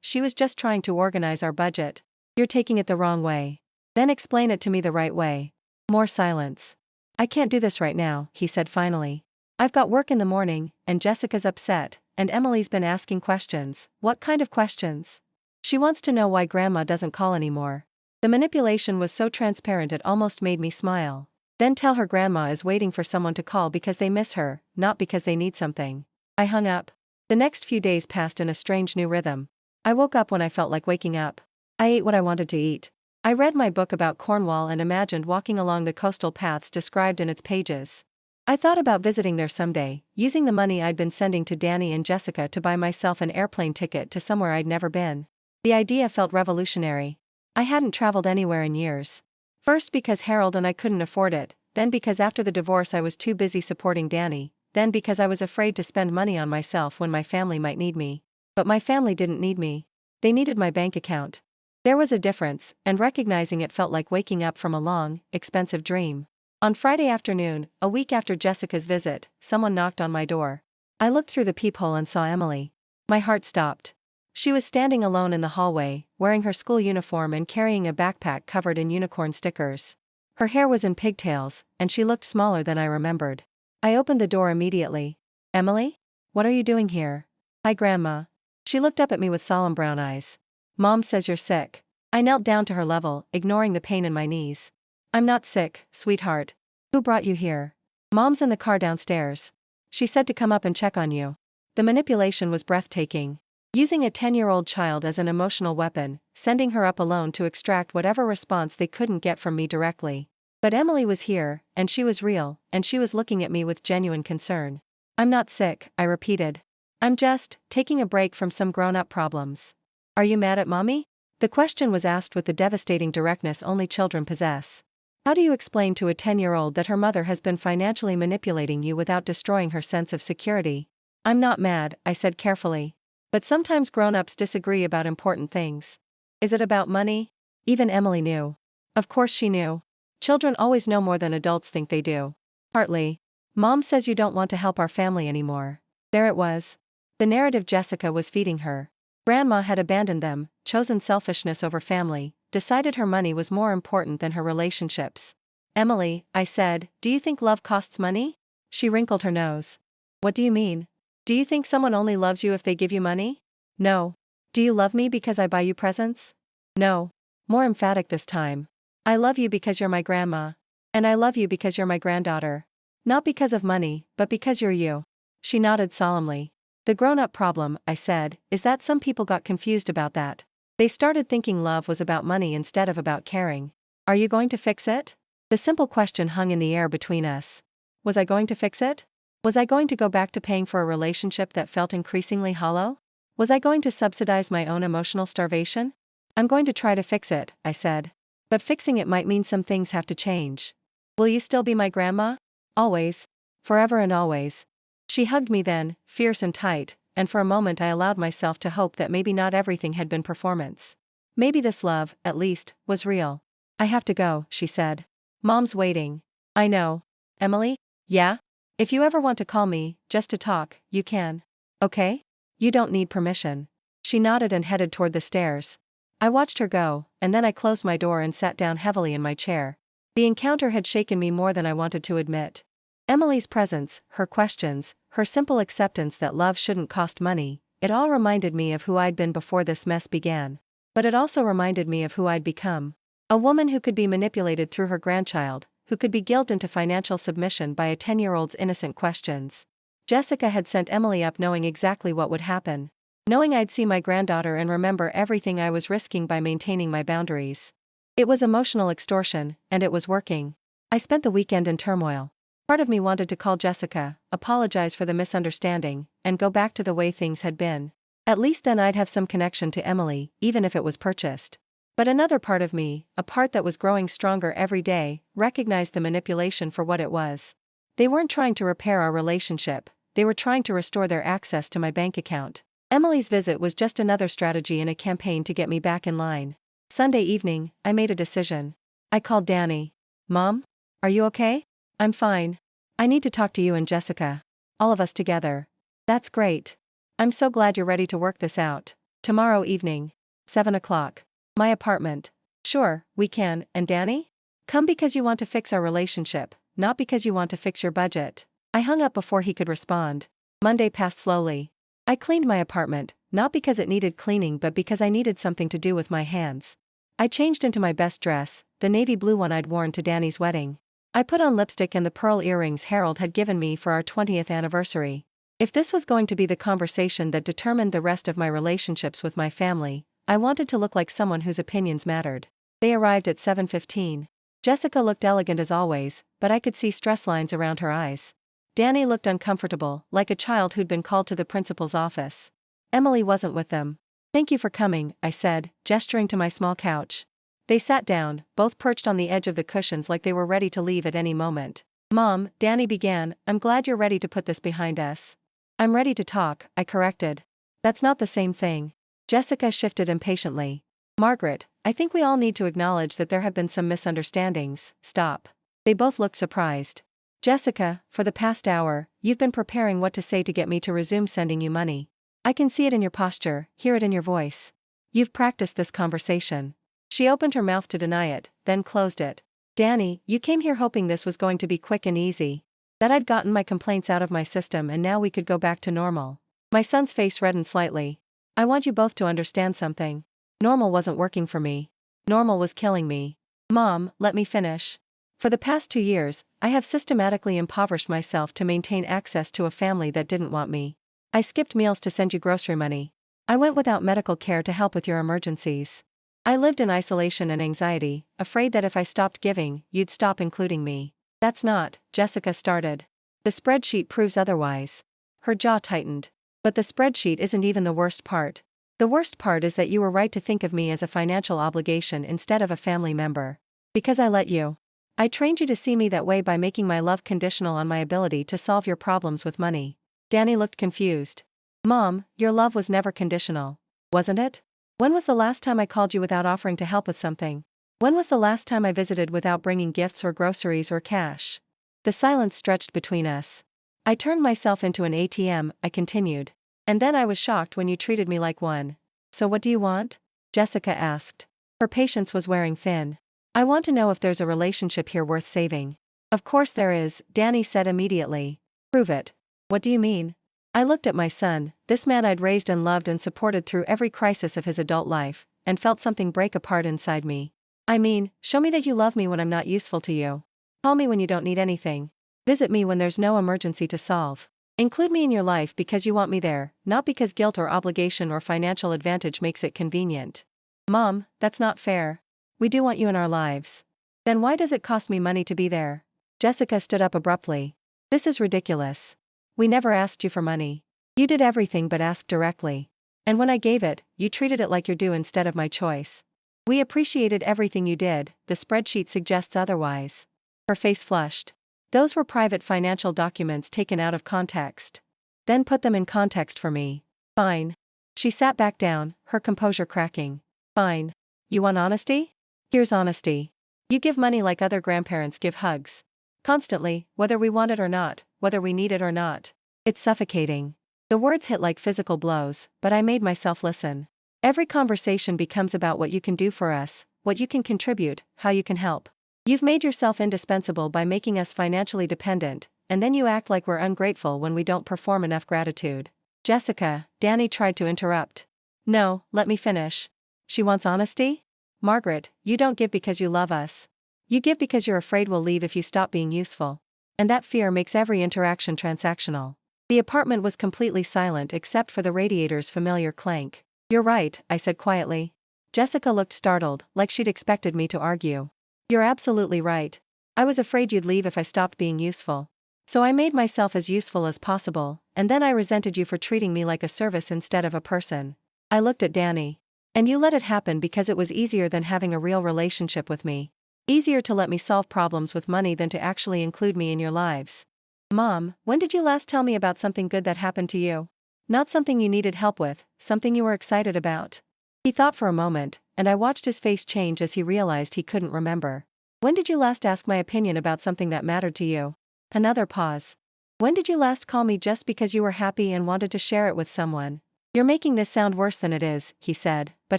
she was just trying to organize our budget. You're taking it the wrong way. Then explain it to me the right way. More silence. I can't do this right now, he said finally. I've got work in the morning, and Jessica's upset, and Emily's been asking questions. What kind of questions? She wants to know why Grandma doesn't call anymore. The manipulation was so transparent it almost made me smile. Then tell her Grandma is waiting for someone to call because they miss her, not because they need something. I hung up. The next few days passed in a strange new rhythm. I woke up when I felt like waking up. I ate what I wanted to eat. I read my book about Cornwall and imagined walking along the coastal paths described in its pages. I thought about visiting there someday, using the money I'd been sending to Danny and Jessica to buy myself an airplane ticket to somewhere I'd never been. The idea felt revolutionary. I hadn't traveled anywhere in years. First because Harold and I couldn't afford it, then because after the divorce I was too busy supporting Danny, then because I was afraid to spend money on myself when my family might need me. But my family didn't need me. They needed my bank account. There was a difference, and recognizing it felt like waking up from a long, expensive dream. On Friday afternoon, a week after Jessica's visit, someone knocked on my door. I looked through the peephole and saw Emily. My heart stopped. She was standing alone in the hallway, wearing her school uniform and carrying a backpack covered in unicorn stickers. Her hair was in pigtails, and she looked smaller than I remembered. I opened the door immediately. Emily? What are you doing here? Hi, Grandma. She looked up at me with solemn brown eyes. Mom says you're sick. I knelt down to her level, ignoring the pain in my knees. I'm not sick, sweetheart. Who brought you here? Mom's in the car downstairs. She said to come up and check on you. The manipulation was breathtaking. Using a 10-year-old child as an emotional weapon, sending her up alone to extract whatever response they couldn't get from me directly. But Emily was here, and she was real, and she was looking at me with genuine concern. I'm not sick, I repeated. I'm just taking a break from some grown-up problems. Are you mad at Mommy? The question was asked with the devastating directness only children possess. How do you explain to a 10-year-old that her mother has been financially manipulating you without destroying her sense of security? I'm not mad, I said carefully. But sometimes grown-ups disagree about important things. Is it about money? Even Emily knew. Of course she knew. Children always know more than adults think they do. Partly. Mom says you don't want to help our family anymore. There it was. The narrative Jessica was feeding her. Grandma had abandoned them, chosen selfishness over family, decided her money was more important than her relationships. Emily, I said, do you think love costs money? She wrinkled her nose. What do you mean? Do you think someone only loves you if they give you money? No. Do you love me because I buy you presents? No. More emphatic this time. I love you because you're my grandma. And I love you because you're my granddaughter. Not because of money, but because you're you. She nodded solemnly. The grown-up problem, I said, is that some people got confused about that. They started thinking love was about money instead of about caring. Are you going to fix it? The simple question hung in the air between us. Was I going to fix it? Was I going to go back to paying for a relationship that felt increasingly hollow? Was I going to subsidize my own emotional starvation? I'm going to try to fix it, I said. But fixing it might mean some things have to change. Will you still be my grandma? Always. Forever and always. She hugged me then, fierce and tight, and for a moment I allowed myself to hope that maybe not everything had been performance. Maybe this love, at least, was real. I have to go, she said. Mom's waiting. I know. Emily? Yeah? If you ever want to call me, just to talk, you can. Okay? You don't need permission. She nodded and headed toward the stairs. I watched her go, and then I closed my door and sat down heavily in my chair. The encounter had shaken me more than I wanted to admit. Emily's presence, her questions, her simple acceptance that love shouldn't cost money, it all reminded me of who I'd been before this mess began. But it also reminded me of who I'd become. A woman who could be manipulated through her grandchild, who could be guilted into financial submission by a 10-year-old's innocent questions. Jessica had sent Emily up knowing exactly what would happen. Knowing I'd see my granddaughter and remember everything I was risking by maintaining my boundaries. It was emotional extortion, and it was working. I spent the weekend in turmoil. Part of me wanted to call Jessica, apologize for the misunderstanding, and go back to the way things had been. At least then I'd have some connection to Emily, even if it was purchased. But another part of me, a part that was growing stronger every day, recognized the manipulation for what it was. They weren't trying to repair our relationship, they were trying to restore their access to my bank account. Emily's visit was just another strategy in a campaign to get me back in line. Sunday evening, I made a decision. I called Danny. Mom? Are you okay? I'm fine. I need to talk to you and Jessica. All of us together. That's great. I'm so glad you're ready to work this out. Tomorrow evening. 7 o'clock. My apartment. Sure, we can. And Danny? Come because you want to fix our relationship, not because you want to fix your budget. I hung up before he could respond. Monday passed slowly. I cleaned my apartment, not because it needed cleaning but because I needed something to do with my hands. I changed into my best dress, the navy blue one I'd worn to Danny's wedding. I put on lipstick and the pearl earrings Harold had given me for our 20th anniversary. If this was going to be the conversation that determined the rest of my relationships with my family, I wanted to look like someone whose opinions mattered. They arrived at 7:15. Jessica looked elegant as always, but I could see stress lines around her eyes. Danny looked uncomfortable, like a child who'd been called to the principal's office. Emily wasn't with them. Thank you for coming, I said, gesturing to my small couch. They sat down, both perched on the edge of the cushions like they were ready to leave at any moment. Mom, Danny began, I'm glad you're ready to put this behind us. I'm ready to talk, I corrected. That's not the same thing. Jessica shifted impatiently. Margaret, I think we all need to acknowledge that there have been some misunderstandings. Stop. They both looked surprised. Jessica, for the past hour, you've been preparing what to say to get me to resume sending you money. I can see it in your posture, hear it in your voice. You've practiced this conversation. She opened her mouth to deny it, then closed it. Danny, you came here hoping this was going to be quick and easy. That I'd gotten my complaints out of my system and now we could go back to normal. My son's face reddened slightly. I want you both to understand something. Normal wasn't working for me. Normal was killing me. Mom, let me finish. For the past 2 years, I have systematically impoverished myself to maintain access to a family that didn't want me. I skipped meals to send you grocery money. I went without medical care to help with your emergencies. I lived in isolation and anxiety, afraid that if I stopped giving, you'd stop including me. That's not, Jessica started. The spreadsheet proves otherwise. Her jaw tightened. But the spreadsheet isn't even the worst part. The worst part is that you were right to think of me as a financial obligation instead of a family member. Because I let you. I trained you to see me that way by making my love conditional on my ability to solve your problems with money. Danny looked confused. Mom, your love was never conditional. Wasn't it? When was the last time I called you without offering to help with something? When was the last time I visited without bringing gifts or groceries or cash? The silence stretched between us. I turned myself into an ATM, I continued. And then I was shocked when you treated me like one. So what do you want? Jessica asked. Her patience was wearing thin. I want to know if there's a relationship here worth saving. Of course there is, Danny said immediately. Prove it. What do you mean? I looked at my son, this man I'd raised and loved and supported through every crisis of his adult life, and felt something break apart inside me. I mean, show me that you love me when I'm not useful to you. Call me when you don't need anything. Visit me when there's no emergency to solve. Include me in your life because you want me there, not because guilt or obligation or financial advantage makes it convenient. Mom, that's not fair. We do want you in our lives. Then why does it cost me money to be there? Jessica stood up abruptly. This is ridiculous. We never asked you for money. You did everything but ask directly. And when I gave it, you treated it like your due instead of my choice. We appreciated everything you did, the spreadsheet suggests otherwise. Her face flushed. Those were private financial documents taken out of context. Then put them in context for me. Fine. She sat back down, her composure cracking. Fine. You want honesty? Here's honesty. You give money like other grandparents give hugs. Constantly, whether we want it or not, whether we need it or not. It's suffocating. The words hit like physical blows, but I made myself listen. Every conversation becomes about what you can do for us, what you can contribute, how you can help. You've made yourself indispensable by making us financially dependent, and then you act like we're ungrateful when we don't perform enough gratitude. Jessica, Danny tried to interrupt. No, let me finish. She wants honesty? Margaret, you don't give because you love us. You give because you're afraid we'll leave if you stop being useful. And that fear makes every interaction transactional. The apartment was completely silent except for the radiator's familiar clank. You're right, I said quietly. Jessica looked startled, like she'd expected me to argue. You're absolutely right. I was afraid you'd leave if I stopped being useful. So I made myself as useful as possible, and then I resented you for treating me like a service instead of a person. I looked at Danny. And you let it happen because it was easier than having a real relationship with me. Easier to let me solve problems with money than to actually include me in your lives. Mom, when did you last tell me about something good that happened to you? Not something you needed help with, something you were excited about. He thought for a moment, and I watched his face change as he realized he couldn't remember. When did you last ask my opinion about something that mattered to you? Another pause. When did you last call me just because you were happy and wanted to share it with someone? You're making this sound worse than it is, he said, but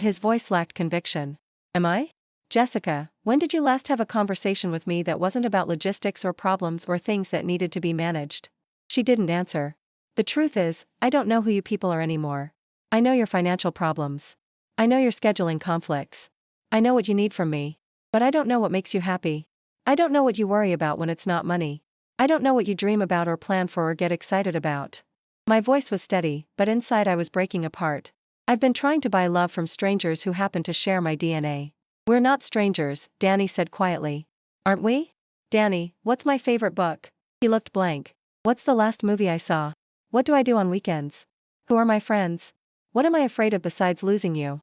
his voice lacked conviction. Am I? Jessica, when did you last have a conversation with me that wasn't about logistics or problems or things that needed to be managed? She didn't answer. The truth is, I don't know who you people are anymore. I know your financial problems. I know your scheduling conflicts. I know what you need from me. But I don't know what makes you happy. I don't know what you worry about when it's not money. I don't know what you dream about or plan for or get excited about. My voice was steady, but inside I was breaking apart. I've been trying to buy love from strangers who happen to share my DNA. We're not strangers, Danny said quietly. Aren't we? Danny, what's my favorite book? He looked blank. What's the last movie I saw? What do I do on weekends? Who are my friends? What am I afraid of besides losing you?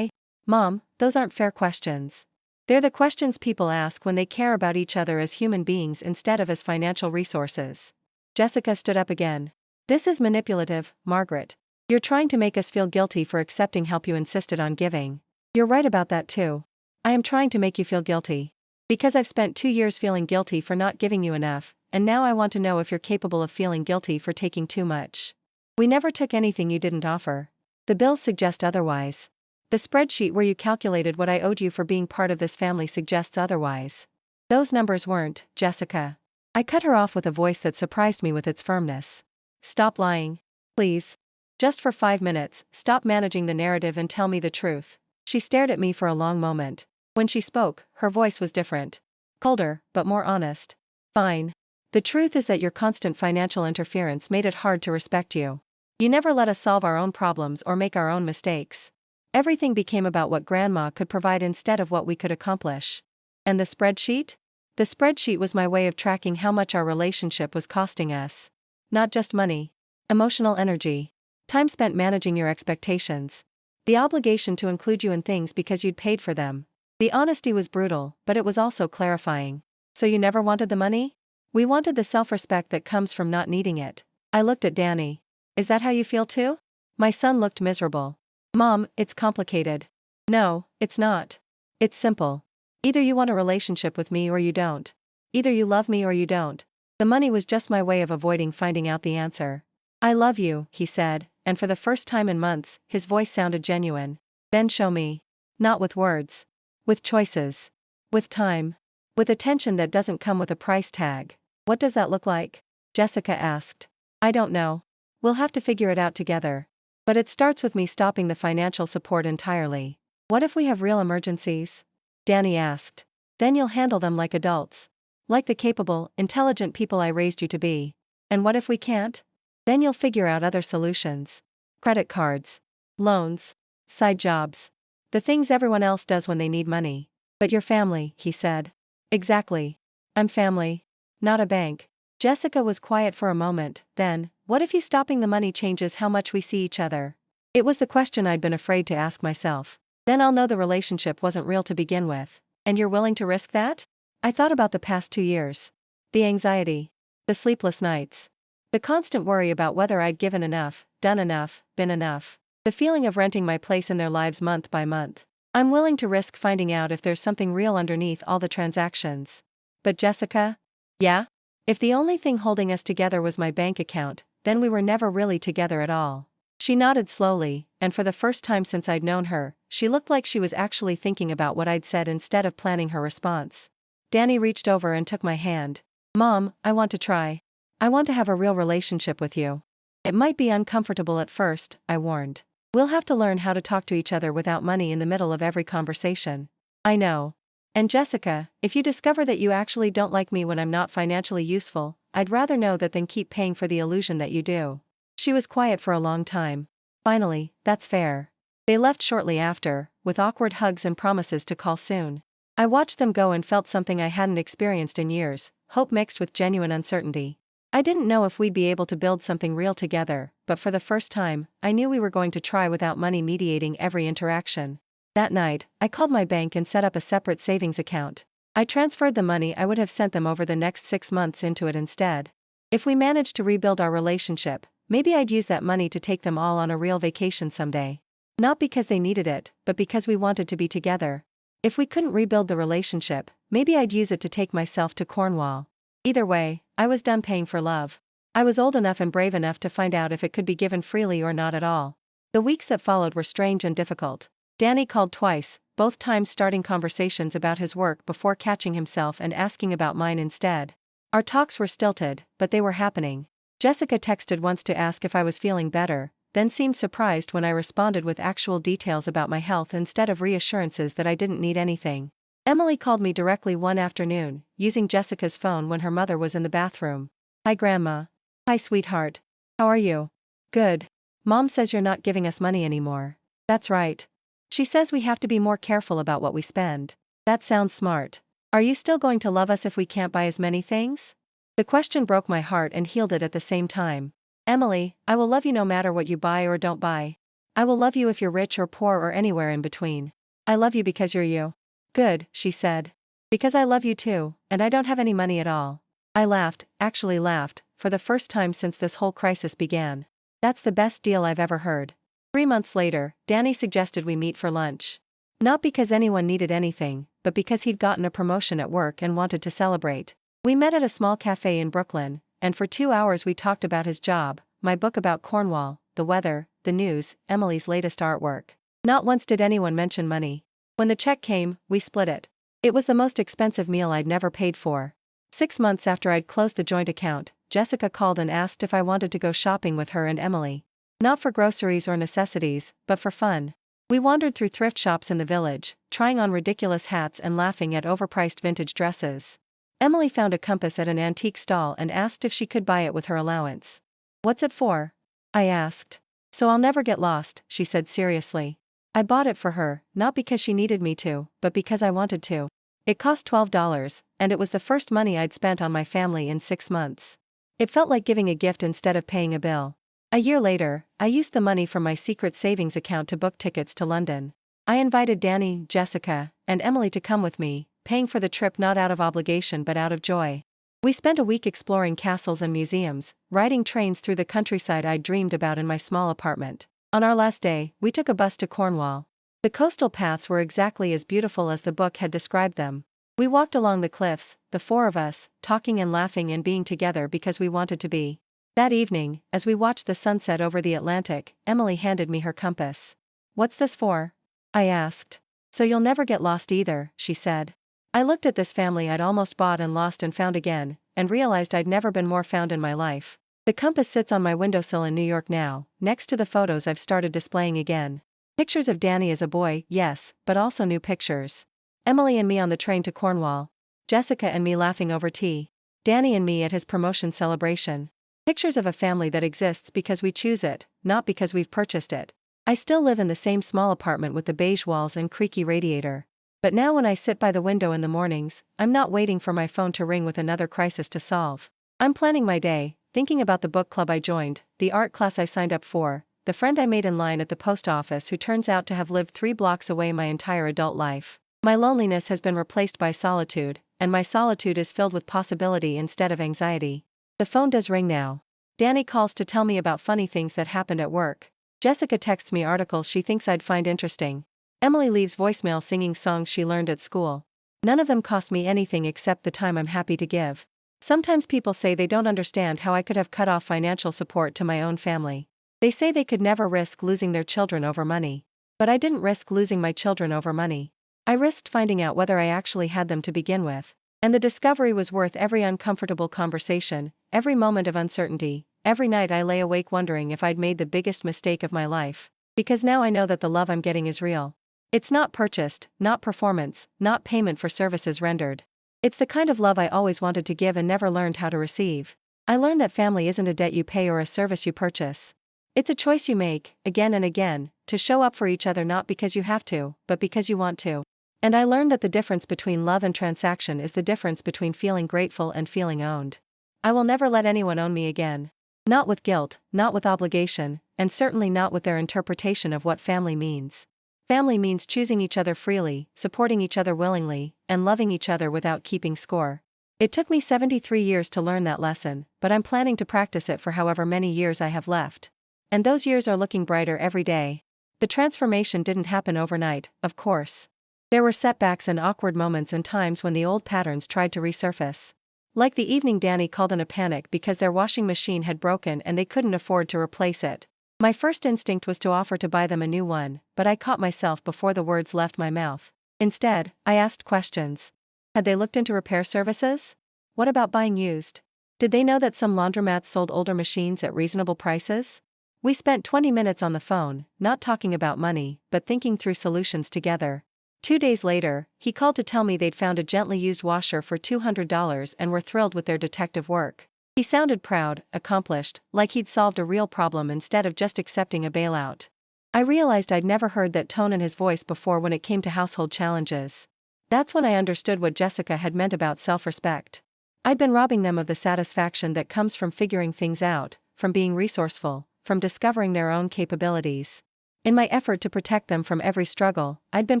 Mom, those aren't fair questions. They're the questions people ask when they care about each other as human beings instead of as financial resources. Jessica stood up again. This is manipulative, Margaret. You're trying to make us feel guilty for accepting help you insisted on giving. You're right about that too. I am trying to make you feel guilty. Because I've spent 2 years feeling guilty for not giving you enough, and now I want to know if you're capable of feeling guilty for taking too much. We never took anything you didn't offer. The bills suggest otherwise. The spreadsheet where you calculated what I owed you for being part of this family suggests otherwise. Those numbers weren't, Jessica. I cut her off with a voice that surprised me with its firmness. Stop lying. Please. Just for 5 minutes, stop managing the narrative and tell me the truth. She stared at me for a long moment. When she spoke, her voice was different. Colder, but more honest. Fine. The truth is that your constant financial interference made it hard to respect you. You never let us solve our own problems or make our own mistakes. Everything became about what Grandma could provide instead of what we could accomplish. And the spreadsheet? The spreadsheet was my way of tracking how much our relationship was costing us. Not just money. Emotional energy. Time spent managing your expectations. The obligation to include you in things because you'd paid for them. The honesty was brutal, but it was also clarifying. So you never wanted the money? We wanted the self-respect that comes from not needing it. I looked at Danny. Is that how you feel too? My son looked miserable. Mom, it's complicated. No, it's not. It's simple. Either you want a relationship with me or you don't. Either you love me or you don't. The money was just my way of avoiding finding out the answer. I love you, he said, and for the first time in months, his voice sounded genuine. Then show me. Not with words. With choices. With time. With attention that doesn't come with a price tag. What does that look like? Jessica asked. I don't know. We'll have to figure it out together. But it starts with me stopping the financial support entirely. What if we have real emergencies? Danny asked. Then you'll handle them like adults. Like the capable, intelligent people I raised you to be. And what if we can't? Then you'll figure out other solutions. Credit cards. Loans. Side jobs. The things everyone else does when they need money. But your family, he said. Exactly. I'm family. Not a bank. Jessica was quiet for a moment, then, what if you stopping the money changes how much we see each other? It was the question I'd been afraid to ask myself. Then I'll know the relationship wasn't real to begin with. And you're willing to risk that? I thought about the past 2 years. The anxiety. The sleepless nights. The constant worry about whether I'd given enough, done enough, been enough. The feeling of renting my place in their lives month by month. I'm willing to risk finding out if there's something real underneath all the transactions. But Jessica? Yeah? If the only thing holding us together was my bank account, then we were never really together at all. She nodded slowly, and for the first time since I'd known her, she looked like she was actually thinking about what I'd said instead of planning her response. Danny reached over and took my hand. Mom, I want to try. I want to have a real relationship with you. It might be uncomfortable at first, I warned. We'll have to learn how to talk to each other without money in the middle of every conversation. I know. And Jessica, if you discover that you actually don't like me when I'm not financially useful, I'd rather know that than keep paying for the illusion that you do. She was quiet for a long time. Finally, that's fair. They left shortly after, with awkward hugs and promises to call soon. I watched them go and felt something I hadn't experienced in years, hope mixed with genuine uncertainty. I didn't know if we'd be able to build something real together, but for the first time, I knew we were going to try without money mediating every interaction. That night, I called my bank and set up a separate savings account. I transferred the money I would have sent them over the next 6 months into it instead. If we managed to rebuild our relationship, maybe I'd use that money to take them all on a real vacation someday. Not because they needed it, but because we wanted to be together. If we couldn't rebuild the relationship, maybe I'd use it to take myself to Cornwall. Either way, I was done paying for love. I was old enough and brave enough to find out if it could be given freely or not at all. The weeks that followed were strange and difficult. Danny called twice, both times starting conversations about his work before catching himself and asking about mine instead. Our talks were stilted, but they were happening. Jessica texted once to ask if I was feeling better, then seemed surprised when I responded with actual details about my health instead of reassurances that I didn't need anything. Emily called me directly one afternoon, using Jessica's phone when her mother was in the bathroom. "Hi, Grandma." "Hi, sweetheart. How are you?" "Good. Mom says you're not giving us money anymore." "That's right. She says we have to be more careful about what we spend." "That sounds smart. Are you still going to love us if we can't buy as many things?" The question broke my heart and healed it at the same time. "Emily, I will love you no matter what you buy or don't buy. I will love you if you're rich or poor or anywhere in between. I love you because you're you." "Good," she said. "Because I love you too, and I don't have any money at all." I laughed, actually laughed, for the first time since this whole crisis began. "That's the best deal I've ever heard." 3 months later, Danny suggested we meet for lunch. Not because anyone needed anything, but because he'd gotten a promotion at work and wanted to celebrate. We met at a small cafe in Brooklyn, and for 2 hours we talked about his job, my book about Cornwall, the weather, the news, Emily's latest artwork. Not once did anyone mention money. When the check came, we split it. It was the most expensive meal I'd never paid for. 6 months after I'd closed the joint account, Jessica called and asked if I wanted to go shopping with her and Emily. Not for groceries or necessities, but for fun. We wandered through thrift shops in the village, trying on ridiculous hats and laughing at overpriced vintage dresses. Emily found a compass at an antique stall and asked if she could buy it with her allowance. "What's it for?" I asked. "So I'll never get lost," she said seriously. I bought it for her, not because she needed me to, but because I wanted to. It cost $12, and it was the first money I'd spent on my family in 6 months. It felt like giving a gift instead of paying a bill. A year later, I used the money from my secret savings account to book tickets to London. I invited Danny, Jessica, and Emily to come with me, paying for the trip not out of obligation but out of joy. We spent a week exploring castles and museums, riding trains through the countryside I'd dreamed about in my small apartment. On our last day, we took a bus to Cornwall. The coastal paths were exactly as beautiful as the book had described them. We walked along the cliffs, the 4 of us, talking and laughing and being together because we wanted to be. That evening, as we watched the sunset over the Atlantic, Emily handed me her compass. "What's this for?" I asked. "So you'll never get lost either," she said. I looked at this family I'd almost bought and lost and found again, and realized I'd never been more found in my life. The compass sits on my windowsill in New York now, next to the photos I've started displaying again. Pictures of Danny as a boy, yes, but also new pictures. Emily and me on the train to Cornwall. Jessica and me laughing over tea. Danny and me at his promotion celebration. Pictures of a family that exists because we choose it, not because we've purchased it. I still live in the same small apartment with the beige walls and creaky radiator. But now when I sit by the window in the mornings, I'm not waiting for my phone to ring with another crisis to solve. I'm planning my day, thinking about the book club I joined, the art class I signed up for, the friend I made in line at the post office who turns out to have lived 3 blocks away my entire adult life. My loneliness has been replaced by solitude, and my solitude is filled with possibility instead of anxiety. The phone does ring now. Danny calls to tell me about funny things that happened at work. Jessica texts me articles she thinks I'd find interesting. Emily leaves voicemail singing songs she learned at school. None of them cost me anything except the time I'm happy to give. Sometimes people say they don't understand how I could have cut off financial support to my own family. They say they could never risk losing their children over money. But I didn't risk losing my children over money. I risked finding out whether I actually had them to begin with. And the discovery was worth every uncomfortable conversation, every moment of uncertainty, every night I lay awake wondering if I'd made the biggest mistake of my life. Because now I know that the love I'm getting is real. It's not purchased, not performance, not payment for services rendered. It's the kind of love I always wanted to give and never learned how to receive. I learned that family isn't a debt you pay or a service you purchase. It's a choice you make, again and again, to show up for each other not because you have to, but because you want to. And I learned that the difference between love and transaction is the difference between feeling grateful and feeling owned. I will never let anyone own me again. Not with guilt, not with obligation, and certainly not with their interpretation of what family means. Family means choosing each other freely, supporting each other willingly, and loving each other without keeping score. It took me 73 years to learn that lesson, but I'm planning to practice it for however many years I have left. And those years are looking brighter every day. The transformation didn't happen overnight, of course. There were setbacks and awkward moments and times when the old patterns tried to resurface. Like the evening Danny called in a panic because their washing machine had broken and they couldn't afford to replace it. My first instinct was to offer to buy them a new one, but I caught myself before the words left my mouth. Instead, I asked questions. Had they looked into repair services? What about buying used? Did they know that some laundromats sold older machines at reasonable prices? We spent 20 minutes on the phone, not talking about money, but thinking through solutions together. 2 days later, he called to tell me they'd found a gently used washer for $200 and were thrilled with their detective work. He sounded proud, accomplished, like he'd solved a real problem instead of just accepting a bailout. I realized I'd never heard that tone in his voice before when it came to household challenges. That's when I understood what Jessica had meant about self-respect. I'd been robbing them of the satisfaction that comes from figuring things out, from being resourceful, from discovering their own capabilities. In my effort to protect them from every struggle, I'd been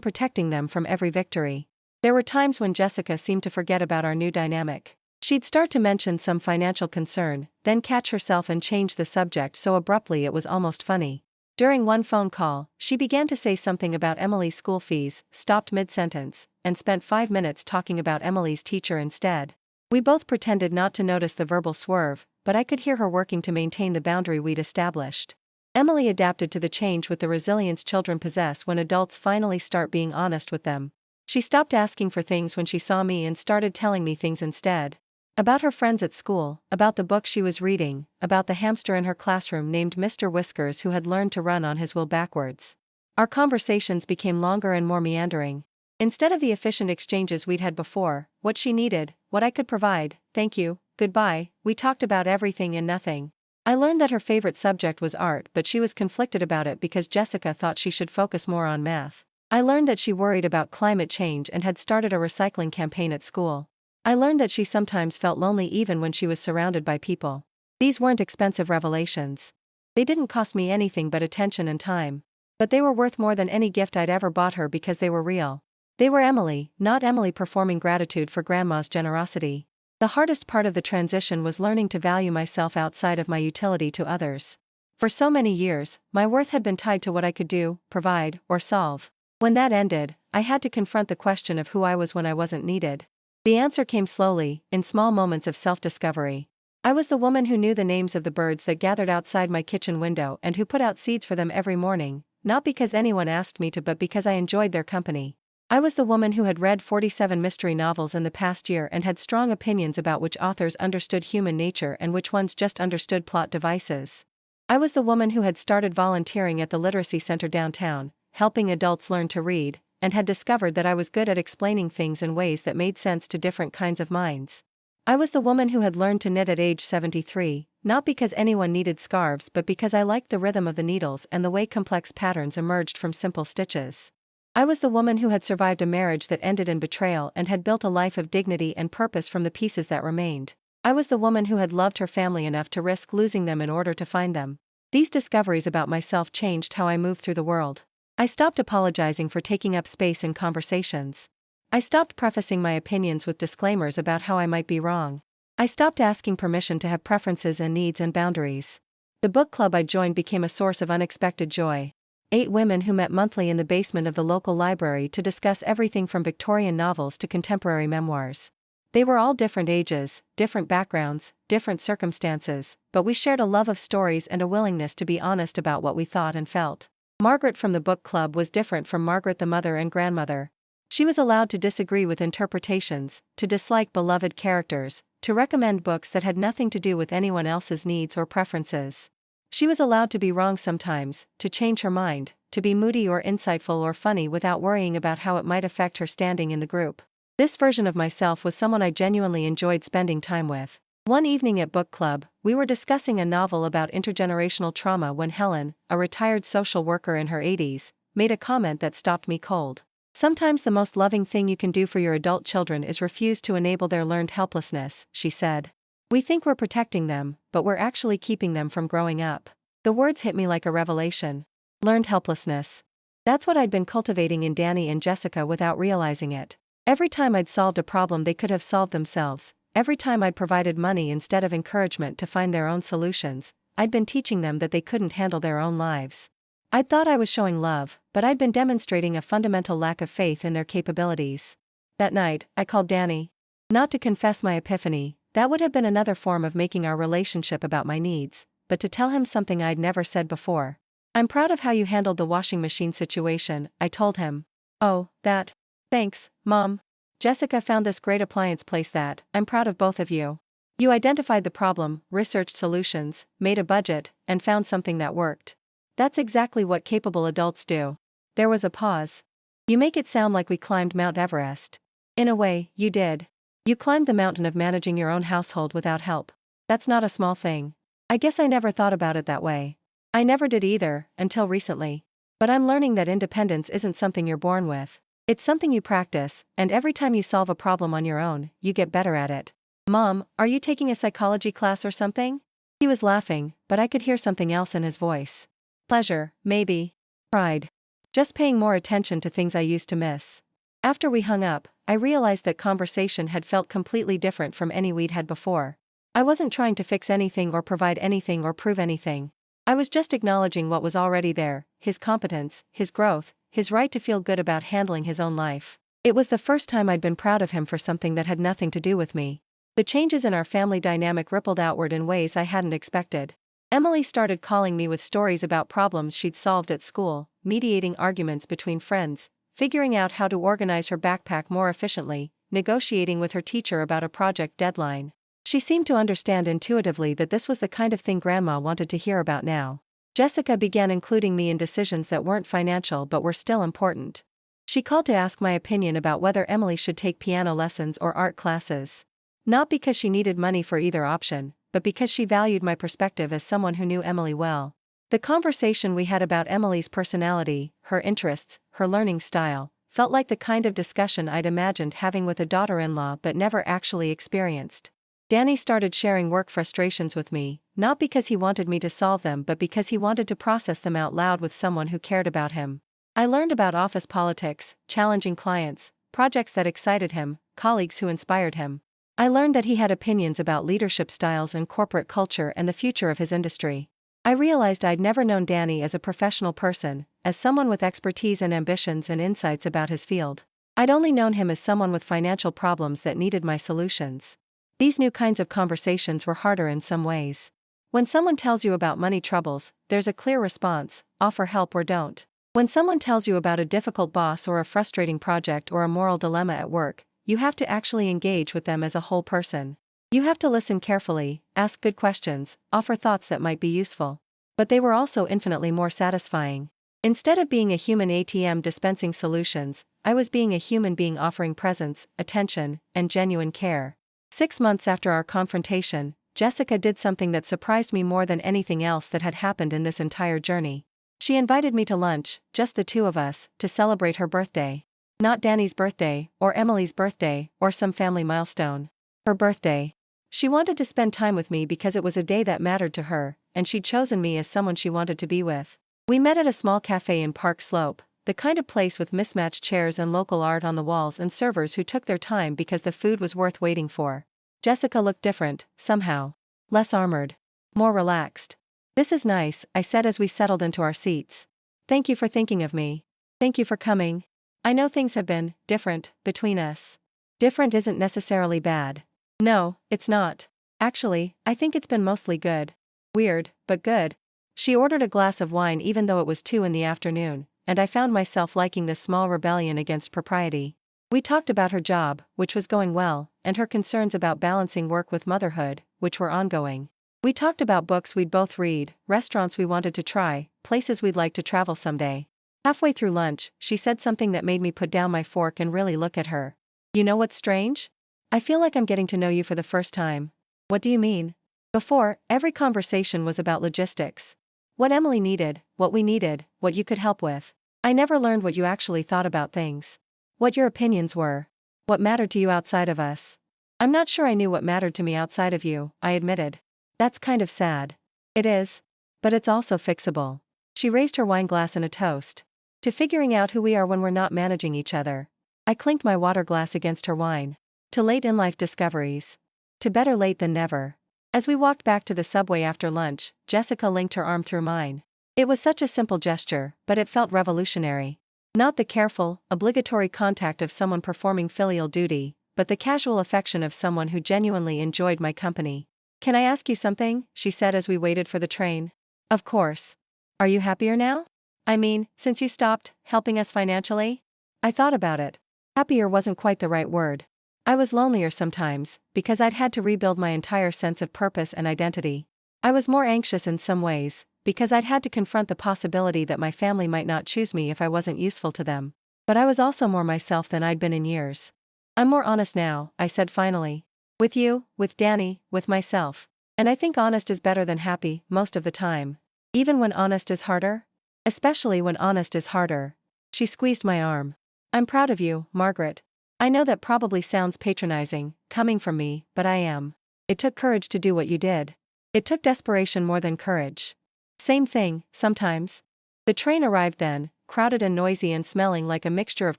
protecting them from every victory. There were times when Jessica seemed to forget about our new dynamic. She'd start to mention some financial concern, then catch herself and change the subject so abruptly it was almost funny. During one phone call, she began to say something about Emily's school fees, stopped mid-sentence, and spent 5 minutes talking about Emily's teacher instead. We both pretended not to notice the verbal swerve, but I could hear her working to maintain the boundary we'd established. Emily adapted to the change with the resilience children possess when adults finally start being honest with them. She stopped asking for things when she saw me and started telling me things instead. About her friends at school, about the book she was reading, about the hamster in her classroom named Mr. Whiskers who had learned to run on his wheel backwards. Our conversations became longer and more meandering. Instead of the efficient exchanges we'd had before, what she needed, what I could provide, thank you, goodbye, we talked about everything and nothing. I learned that her favorite subject was art, but she was conflicted about it because Jessica thought she should focus more on math. I learned that she worried about climate change and had started a recycling campaign at school. I learned that she sometimes felt lonely even when she was surrounded by people. These weren't expensive revelations. They didn't cost me anything but attention and time. But they were worth more than any gift I'd ever bought her because they were real. They were Emily, not Emily performing gratitude for Grandma's generosity. The hardest part of the transition was learning to value myself outside of my utility to others. For so many years, my worth had been tied to what I could do, provide, or solve. When that ended, I had to confront the question of who I was when I wasn't needed. The answer came slowly, in small moments of self-discovery. I was the woman who knew the names of the birds that gathered outside my kitchen window and who put out seeds for them every morning, not because anyone asked me to but because I enjoyed their company. I was the woman who had read 47 mystery novels in the past year and had strong opinions about which authors understood human nature and which ones just understood plot devices. I was the woman who had started volunteering at the literacy center downtown, helping adults learn to read, and had discovered that I was good at explaining things in ways that made sense to different kinds of minds. I was the woman who had learned to knit at age 73, not because anyone needed scarves but because I liked the rhythm of the needles and the way complex patterns emerged from simple stitches. I was the woman who had survived a marriage that ended in betrayal and had built a life of dignity and purpose from the pieces that remained. I was the woman who had loved her family enough to risk losing them in order to find them. These discoveries about myself changed how I moved through the world. I stopped apologizing for taking up space in conversations. I stopped prefacing my opinions with disclaimers about how I might be wrong. I stopped asking permission to have preferences and needs and boundaries. The book club I joined became a source of unexpected joy. 8 women who met monthly in the basement of the local library to discuss everything from Victorian novels to contemporary memoirs. They were all different ages, different backgrounds, different circumstances, but we shared a love of stories and a willingness to be honest about what we thought and felt. Margaret from the book club was different from Margaret the mother and grandmother. She was allowed to disagree with interpretations, to dislike beloved characters, to recommend books that had nothing to do with anyone else's needs or preferences. She was allowed to be wrong sometimes, to change her mind, to be moody or insightful or funny without worrying about how it might affect her standing in the group. This version of myself was someone I genuinely enjoyed spending time with. One evening at book club, we were discussing a novel about intergenerational trauma when Helen, a retired social worker in her 80s, made a comment that stopped me cold. Sometimes the most loving thing you can do for your adult children is refuse to enable their learned helplessness, she said. We think we're protecting them, but we're actually keeping them from growing up. The words hit me like a revelation. Learned helplessness. That's what I'd been cultivating in Danny and Jessica without realizing it. Every time I'd solved a problem they could have solved themselves, every time I'd provided money instead of encouragement to find their own solutions, I'd been teaching them that they couldn't handle their own lives. I'd thought I was showing love, but I'd been demonstrating a fundamental lack of faith in their capabilities. That night, I called Danny. Not to confess my epiphany, that would have been another form of making our relationship about my needs, but to tell him something I'd never said before. I'm proud of how you handled the washing machine situation, I told him. Oh, that. Thanks, Mom. Jessica found this great appliance place that, I'm proud of both of you. You identified the problem, researched solutions, made a budget, and found something that worked. That's exactly what capable adults do. There was a pause. You make it sound like we climbed Mount Everest. In a way, you did. You climbed the mountain of managing your own household without help. That's not a small thing. I guess I never thought about it that way. I never did either, until recently. But I'm learning that independence isn't something you're born with. It's something you practice, and every time you solve a problem on your own, you get better at it. Mom, are you taking a psychology class or something? He was laughing, but I could hear something else in his voice. Pleasure, maybe. Pride. Just paying more attention to things I used to miss. After we hung up, I realized that conversation had felt completely different from any we'd had before. I wasn't trying to fix anything or provide anything or prove anything. I was just acknowledging what was already there, his competence, his growth, his right to feel good about handling his own life. It was the first time I'd been proud of him for something that had nothing to do with me. The changes in our family dynamic rippled outward in ways I hadn't expected. Emily started calling me with stories about problems she'd solved at school, mediating arguments between friends, figuring out how to organize her backpack more efficiently, negotiating with her teacher about a project deadline. She seemed to understand intuitively that this was the kind of thing Grandma wanted to hear about now. Jessica began including me in decisions that weren't financial but were still important. She called to ask my opinion about whether Emily should take piano lessons or art classes. Not because she needed money for either option, but because she valued my perspective as someone who knew Emily well. The conversation we had about Emily's personality, her interests, her learning style, felt like the kind of discussion I'd imagined having with a daughter-in-law but never actually experienced. Danny started sharing work frustrations with me, not because he wanted me to solve them but because he wanted to process them out loud with someone who cared about him. I learned about office politics, challenging clients, projects that excited him, colleagues who inspired him. I learned that he had opinions about leadership styles and corporate culture and the future of his industry. I realized I'd never known Danny as a professional person, as someone with expertise and ambitions and insights about his field. I'd only known him as someone with financial problems that needed my solutions. These new kinds of conversations were harder in some ways. When someone tells you about money troubles, there's a clear response: offer help or don't. When someone tells you about a difficult boss or a frustrating project or a moral dilemma at work, you have to actually engage with them as a whole person. You have to listen carefully, ask good questions, offer thoughts that might be useful. But they were also infinitely more satisfying. Instead of being a human ATM dispensing solutions, I was being a human being offering presence, attention, and genuine care. 6 months after our confrontation, Jessica did something that surprised me more than anything else that had happened in this entire journey. She invited me to lunch, just the two of us, to celebrate her birthday. Not Danny's birthday, or Emily's birthday, or some family milestone. Her birthday. She wanted to spend time with me because it was a day that mattered to her, and she'd chosen me as someone she wanted to be with. We met at a small cafe in Park Slope, the kind of place with mismatched chairs and local art on the walls and servers who took their time because the food was worth waiting for. Jessica looked different, somehow. Less armored. More relaxed. "This is nice," I said as we settled into our seats. "Thank you for thinking of me. Thank you for coming. I know things have been different between us." Different isn't necessarily bad. No, it's not. Actually, I think it's been mostly good. Weird, but good. She ordered a glass of wine even though it was 2 in the afternoon, and I found myself liking this small rebellion against propriety. We talked about her job, which was going well, and her concerns about balancing work with motherhood, which were ongoing. We talked about books we'd both read, restaurants we wanted to try, places we'd like to travel someday. Halfway through lunch, she said something that made me put down my fork and really look at her. You know what's strange? I feel like I'm getting to know you for the first time. What do you mean? Before, every conversation was about logistics. What Emily needed, what we needed, what you could help with. I never learned what you actually thought about things. What your opinions were. What mattered to you outside of us. I'm not sure I knew what mattered to me outside of you, I admitted. That's kind of sad. It is. But it's also fixable. She raised her wine glass in a toast. To figuring out who we are when we're not managing each other. I clinked my water glass against her wine. To late in life discoveries. To better late than never. As we walked back to the subway after lunch, Jessica linked her arm through mine. It was such a simple gesture, but it felt revolutionary. Not the careful, obligatory contact of someone performing filial duty, but the casual affection of someone who genuinely enjoyed my company. Can I ask you something? She said as we waited for the train. Of course. Are you happier now? I mean, since you stopped helping us financially? I thought about it. Happier wasn't quite the right word. I was lonelier sometimes, because I'd had to rebuild my entire sense of purpose and identity. I was more anxious in some ways, because I'd had to confront the possibility that my family might not choose me if I wasn't useful to them. But I was also more myself than I'd been in years. I'm more honest now, I said finally. With you, with Danny, with myself. And I think honest is better than happy, most of the time. Even when honest is harder? Especially when honest is harder. She squeezed my arm. I'm proud of you, Margaret. I know that probably sounds patronizing, coming from me, but I am. It took courage to do what you did. It took desperation more than courage. Same thing, sometimes. The train arrived then, crowded and noisy and smelling like a mixture of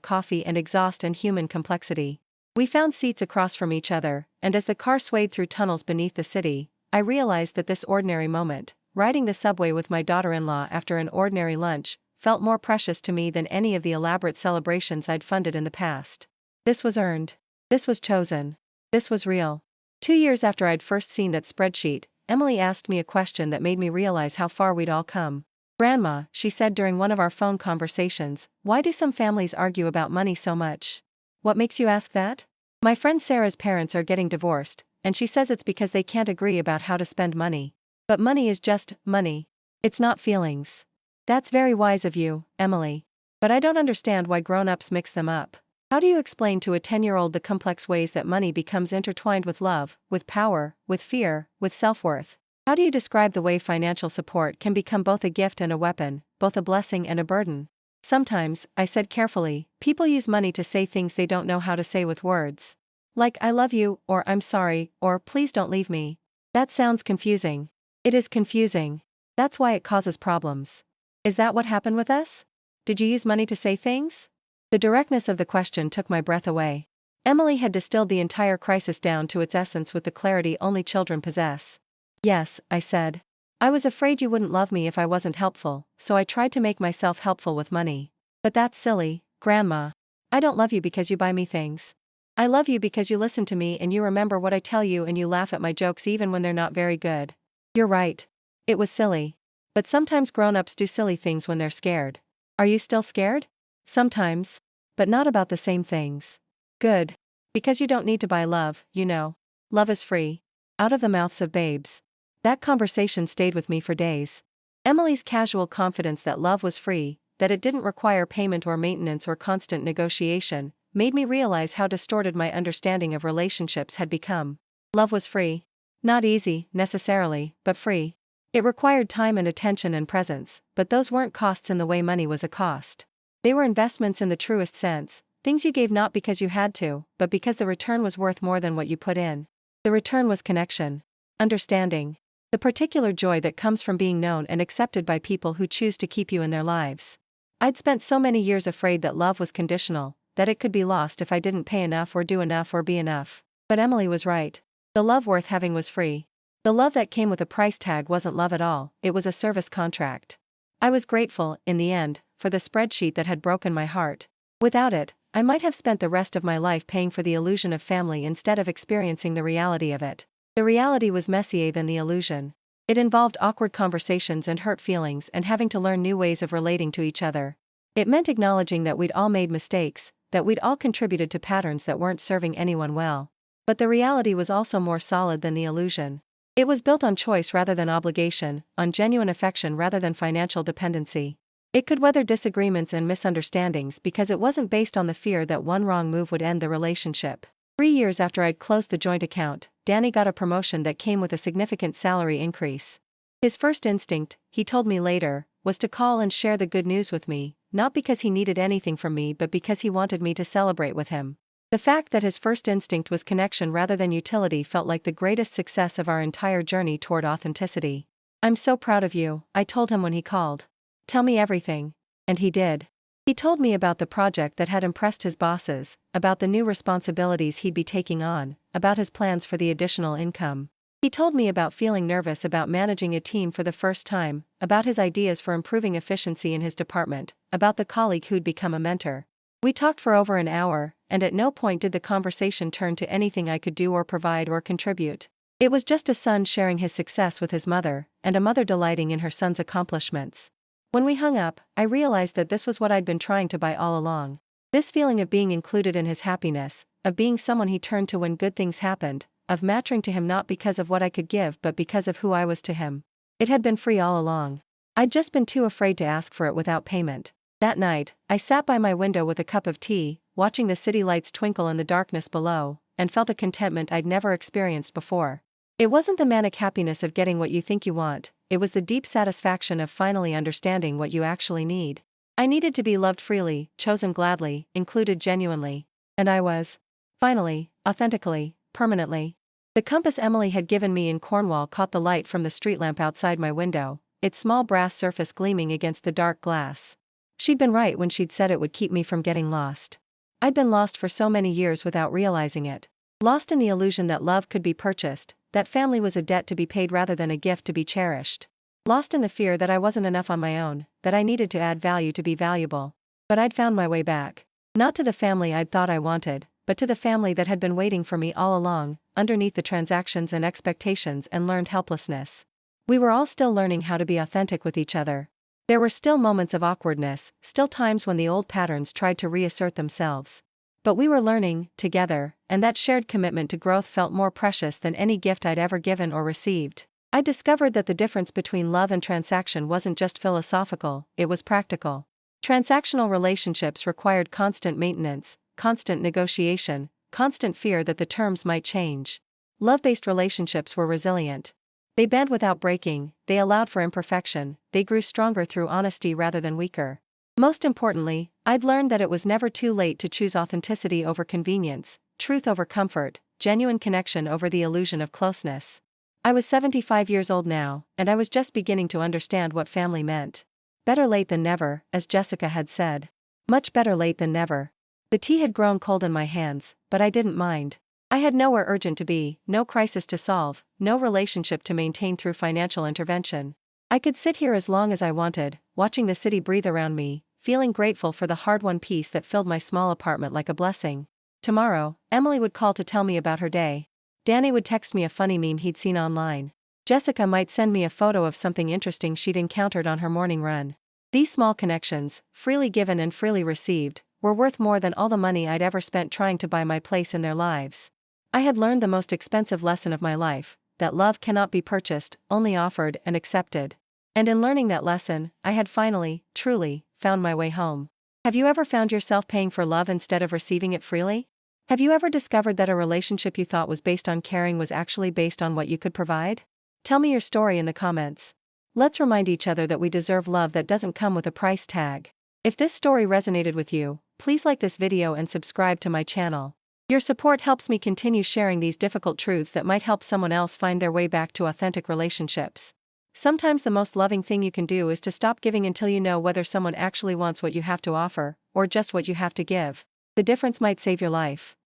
coffee and exhaust and human complexity. We found seats across from each other, and as the car swayed through tunnels beneath the city, I realized that this ordinary moment, riding the subway with my daughter-in-law after an ordinary lunch, felt more precious to me than any of the elaborate celebrations I'd funded in the past. This was earned. This was chosen. This was real. 2 years after I'd first seen that spreadsheet, Emily asked me a question that made me realize how far we'd all come. Grandma, she said during one of our phone conversations, why do some families argue about money so much? What makes you ask that? My friend Sarah's parents are getting divorced, and she says it's because they can't agree about how to spend money. But money is just money. It's not feelings. That's very wise of you, Emily. But I don't understand why grown-ups mix them up. How do you explain to a 10-year-old the complex ways that money becomes intertwined with love, with power, with fear, with self-worth? How do you describe the way financial support can become both a gift and a weapon, both a blessing and a burden? Sometimes, I said carefully, people use money to say things they don't know how to say with words. Like I love you, or I'm sorry, or please don't leave me. That sounds confusing. It is confusing. That's why it causes problems. Is that what happened with us? Did you use money to say things? The directness of the question took my breath away. Emily had distilled the entire crisis down to its essence with the clarity only children possess. Yes, I said. I was afraid you wouldn't love me if I wasn't helpful, so I tried to make myself helpful with money. But that's silly, Grandma. I don't love you because you buy me things. I love you because you listen to me and you remember what I tell you and you laugh at my jokes even when they're not very good. You're right. It was silly. But sometimes grown-ups do silly things when they're scared. Are you still scared? Sometimes. But not about the same things. Good. Because you don't need to buy love, you know. Love is free. Out of the mouths of babes. That conversation stayed with me for days. Emily's casual confidence that love was free, that it didn't require payment or maintenance or constant negotiation, made me realize how distorted my understanding of relationships had become. Love was free. Not easy, necessarily, but free. It required time and attention and presence, but those weren't costs in the way money was a cost. They were investments in the truest sense, things you gave not because you had to, but because the return was worth more than what you put in. The return was connection. Understanding. The particular joy that comes from being known and accepted by people who choose to keep you in their lives. I'd spent so many years afraid that love was conditional, that it could be lost if I didn't pay enough or do enough or be enough. But Emily was right. The love worth having was free. The love that came with a price tag wasn't love at all, it was a service contract. I was grateful, in the end, for the spreadsheet that had broken my heart. Without it, I might have spent the rest of my life paying for the illusion of family instead of experiencing the reality of it. The reality was messier than the illusion. It involved awkward conversations and hurt feelings and having to learn new ways of relating to each other. It meant acknowledging that we'd all made mistakes, that we'd all contributed to patterns that weren't serving anyone well. But the reality was also more solid than the illusion. It was built on choice rather than obligation, on genuine affection rather than financial dependency. It could weather disagreements and misunderstandings because it wasn't based on the fear that one wrong move would end the relationship. 3 years after I'd closed the joint account, Danny got a promotion that came with a significant salary increase. His first instinct, he told me later, was to call and share the good news with me, not because he needed anything from me but because he wanted me to celebrate with him. The fact that his first instinct was connection rather than utility felt like the greatest success of our entire journey toward authenticity. "I'm so proud of you," I told him when he called. "Tell me everything." And he did. He told me about the project that had impressed his bosses, about the new responsibilities he'd be taking on, about his plans for the additional income. He told me about feeling nervous about managing a team for the first time, about his ideas for improving efficiency in his department, about the colleague who'd become a mentor. We talked for over an hour, and at no point did the conversation turn to anything I could do or provide or contribute. It was just a son sharing his success with his mother, and a mother delighting in her son's accomplishments. When we hung up, I realized that this was what I'd been trying to buy all along. This feeling of being included in his happiness, of being someone he turned to when good things happened, of mattering to him not because of what I could give but because of who I was to him. It had been free all along. I'd just been too afraid to ask for it without payment. That night, I sat by my window with a cup of tea, watching the city lights twinkle in the darkness below, and felt a contentment I'd never experienced before. It wasn't the manic happiness of getting what you think you want, it was the deep satisfaction of finally understanding what you actually need. I needed to be loved freely, chosen gladly, included genuinely. And I was. Finally, authentically, permanently. The compass Emily had given me in Cornwall caught the light from the street lamp outside my window, its small brass surface gleaming against the dark glass. She'd been right when she'd said it would keep me from getting lost. I'd been lost for so many years without realizing it. Lost in the illusion that love could be purchased, that family was a debt to be paid rather than a gift to be cherished. Lost in the fear that I wasn't enough on my own, that I needed to add value to be valuable. But I'd found my way back. Not to the family I'd thought I wanted, but to the family that had been waiting for me all along, underneath the transactions and expectations and learned helplessness. We were all still learning how to be authentic with each other. There were still moments of awkwardness, still times when the old patterns tried to reassert themselves. But we were learning, together, and that shared commitment to growth felt more precious than any gift I'd ever given or received. I discovered that the difference between love and transaction wasn't just philosophical, it was practical. Transactional relationships required constant maintenance, constant negotiation, constant fear that the terms might change. Love-based relationships were resilient. They bent without breaking, they allowed for imperfection, they grew stronger through honesty rather than weaker. Most importantly, I'd learned that it was never too late to choose authenticity over convenience, truth over comfort, genuine connection over the illusion of closeness. I was 75 years old now, and I was just beginning to understand what family meant. Better late than never, as Jessica had said. Much better late than never. The tea had grown cold in my hands, but I didn't mind. I had nowhere urgent to be, no crisis to solve, no relationship to maintain through financial intervention. I could sit here as long as I wanted, watching the city breathe around me, feeling grateful for the hard-won peace that filled my small apartment like a blessing. Tomorrow, Emily would call to tell me about her day. Danny would text me a funny meme he'd seen online. Jessica might send me a photo of something interesting she'd encountered on her morning run. These small connections, freely given and freely received, were worth more than all the money I'd ever spent trying to buy my place in their lives. I had learned the most expensive lesson of my life, that love cannot be purchased, only offered and accepted. And in learning that lesson, I had finally, truly, found my way home. Have you ever found yourself paying for love instead of receiving it freely? Have you ever discovered that a relationship you thought was based on caring was actually based on what you could provide? Tell me your story in the comments. Let's remind each other that we deserve love that doesn't come with a price tag. If this story resonated with you, please like this video and subscribe to my channel. Your support helps me continue sharing these difficult truths that might help someone else find their way back to authentic relationships. Sometimes the most loving thing you can do is to stop giving until you know whether someone actually wants what you have to offer, or just what you have to give. The difference might save your life.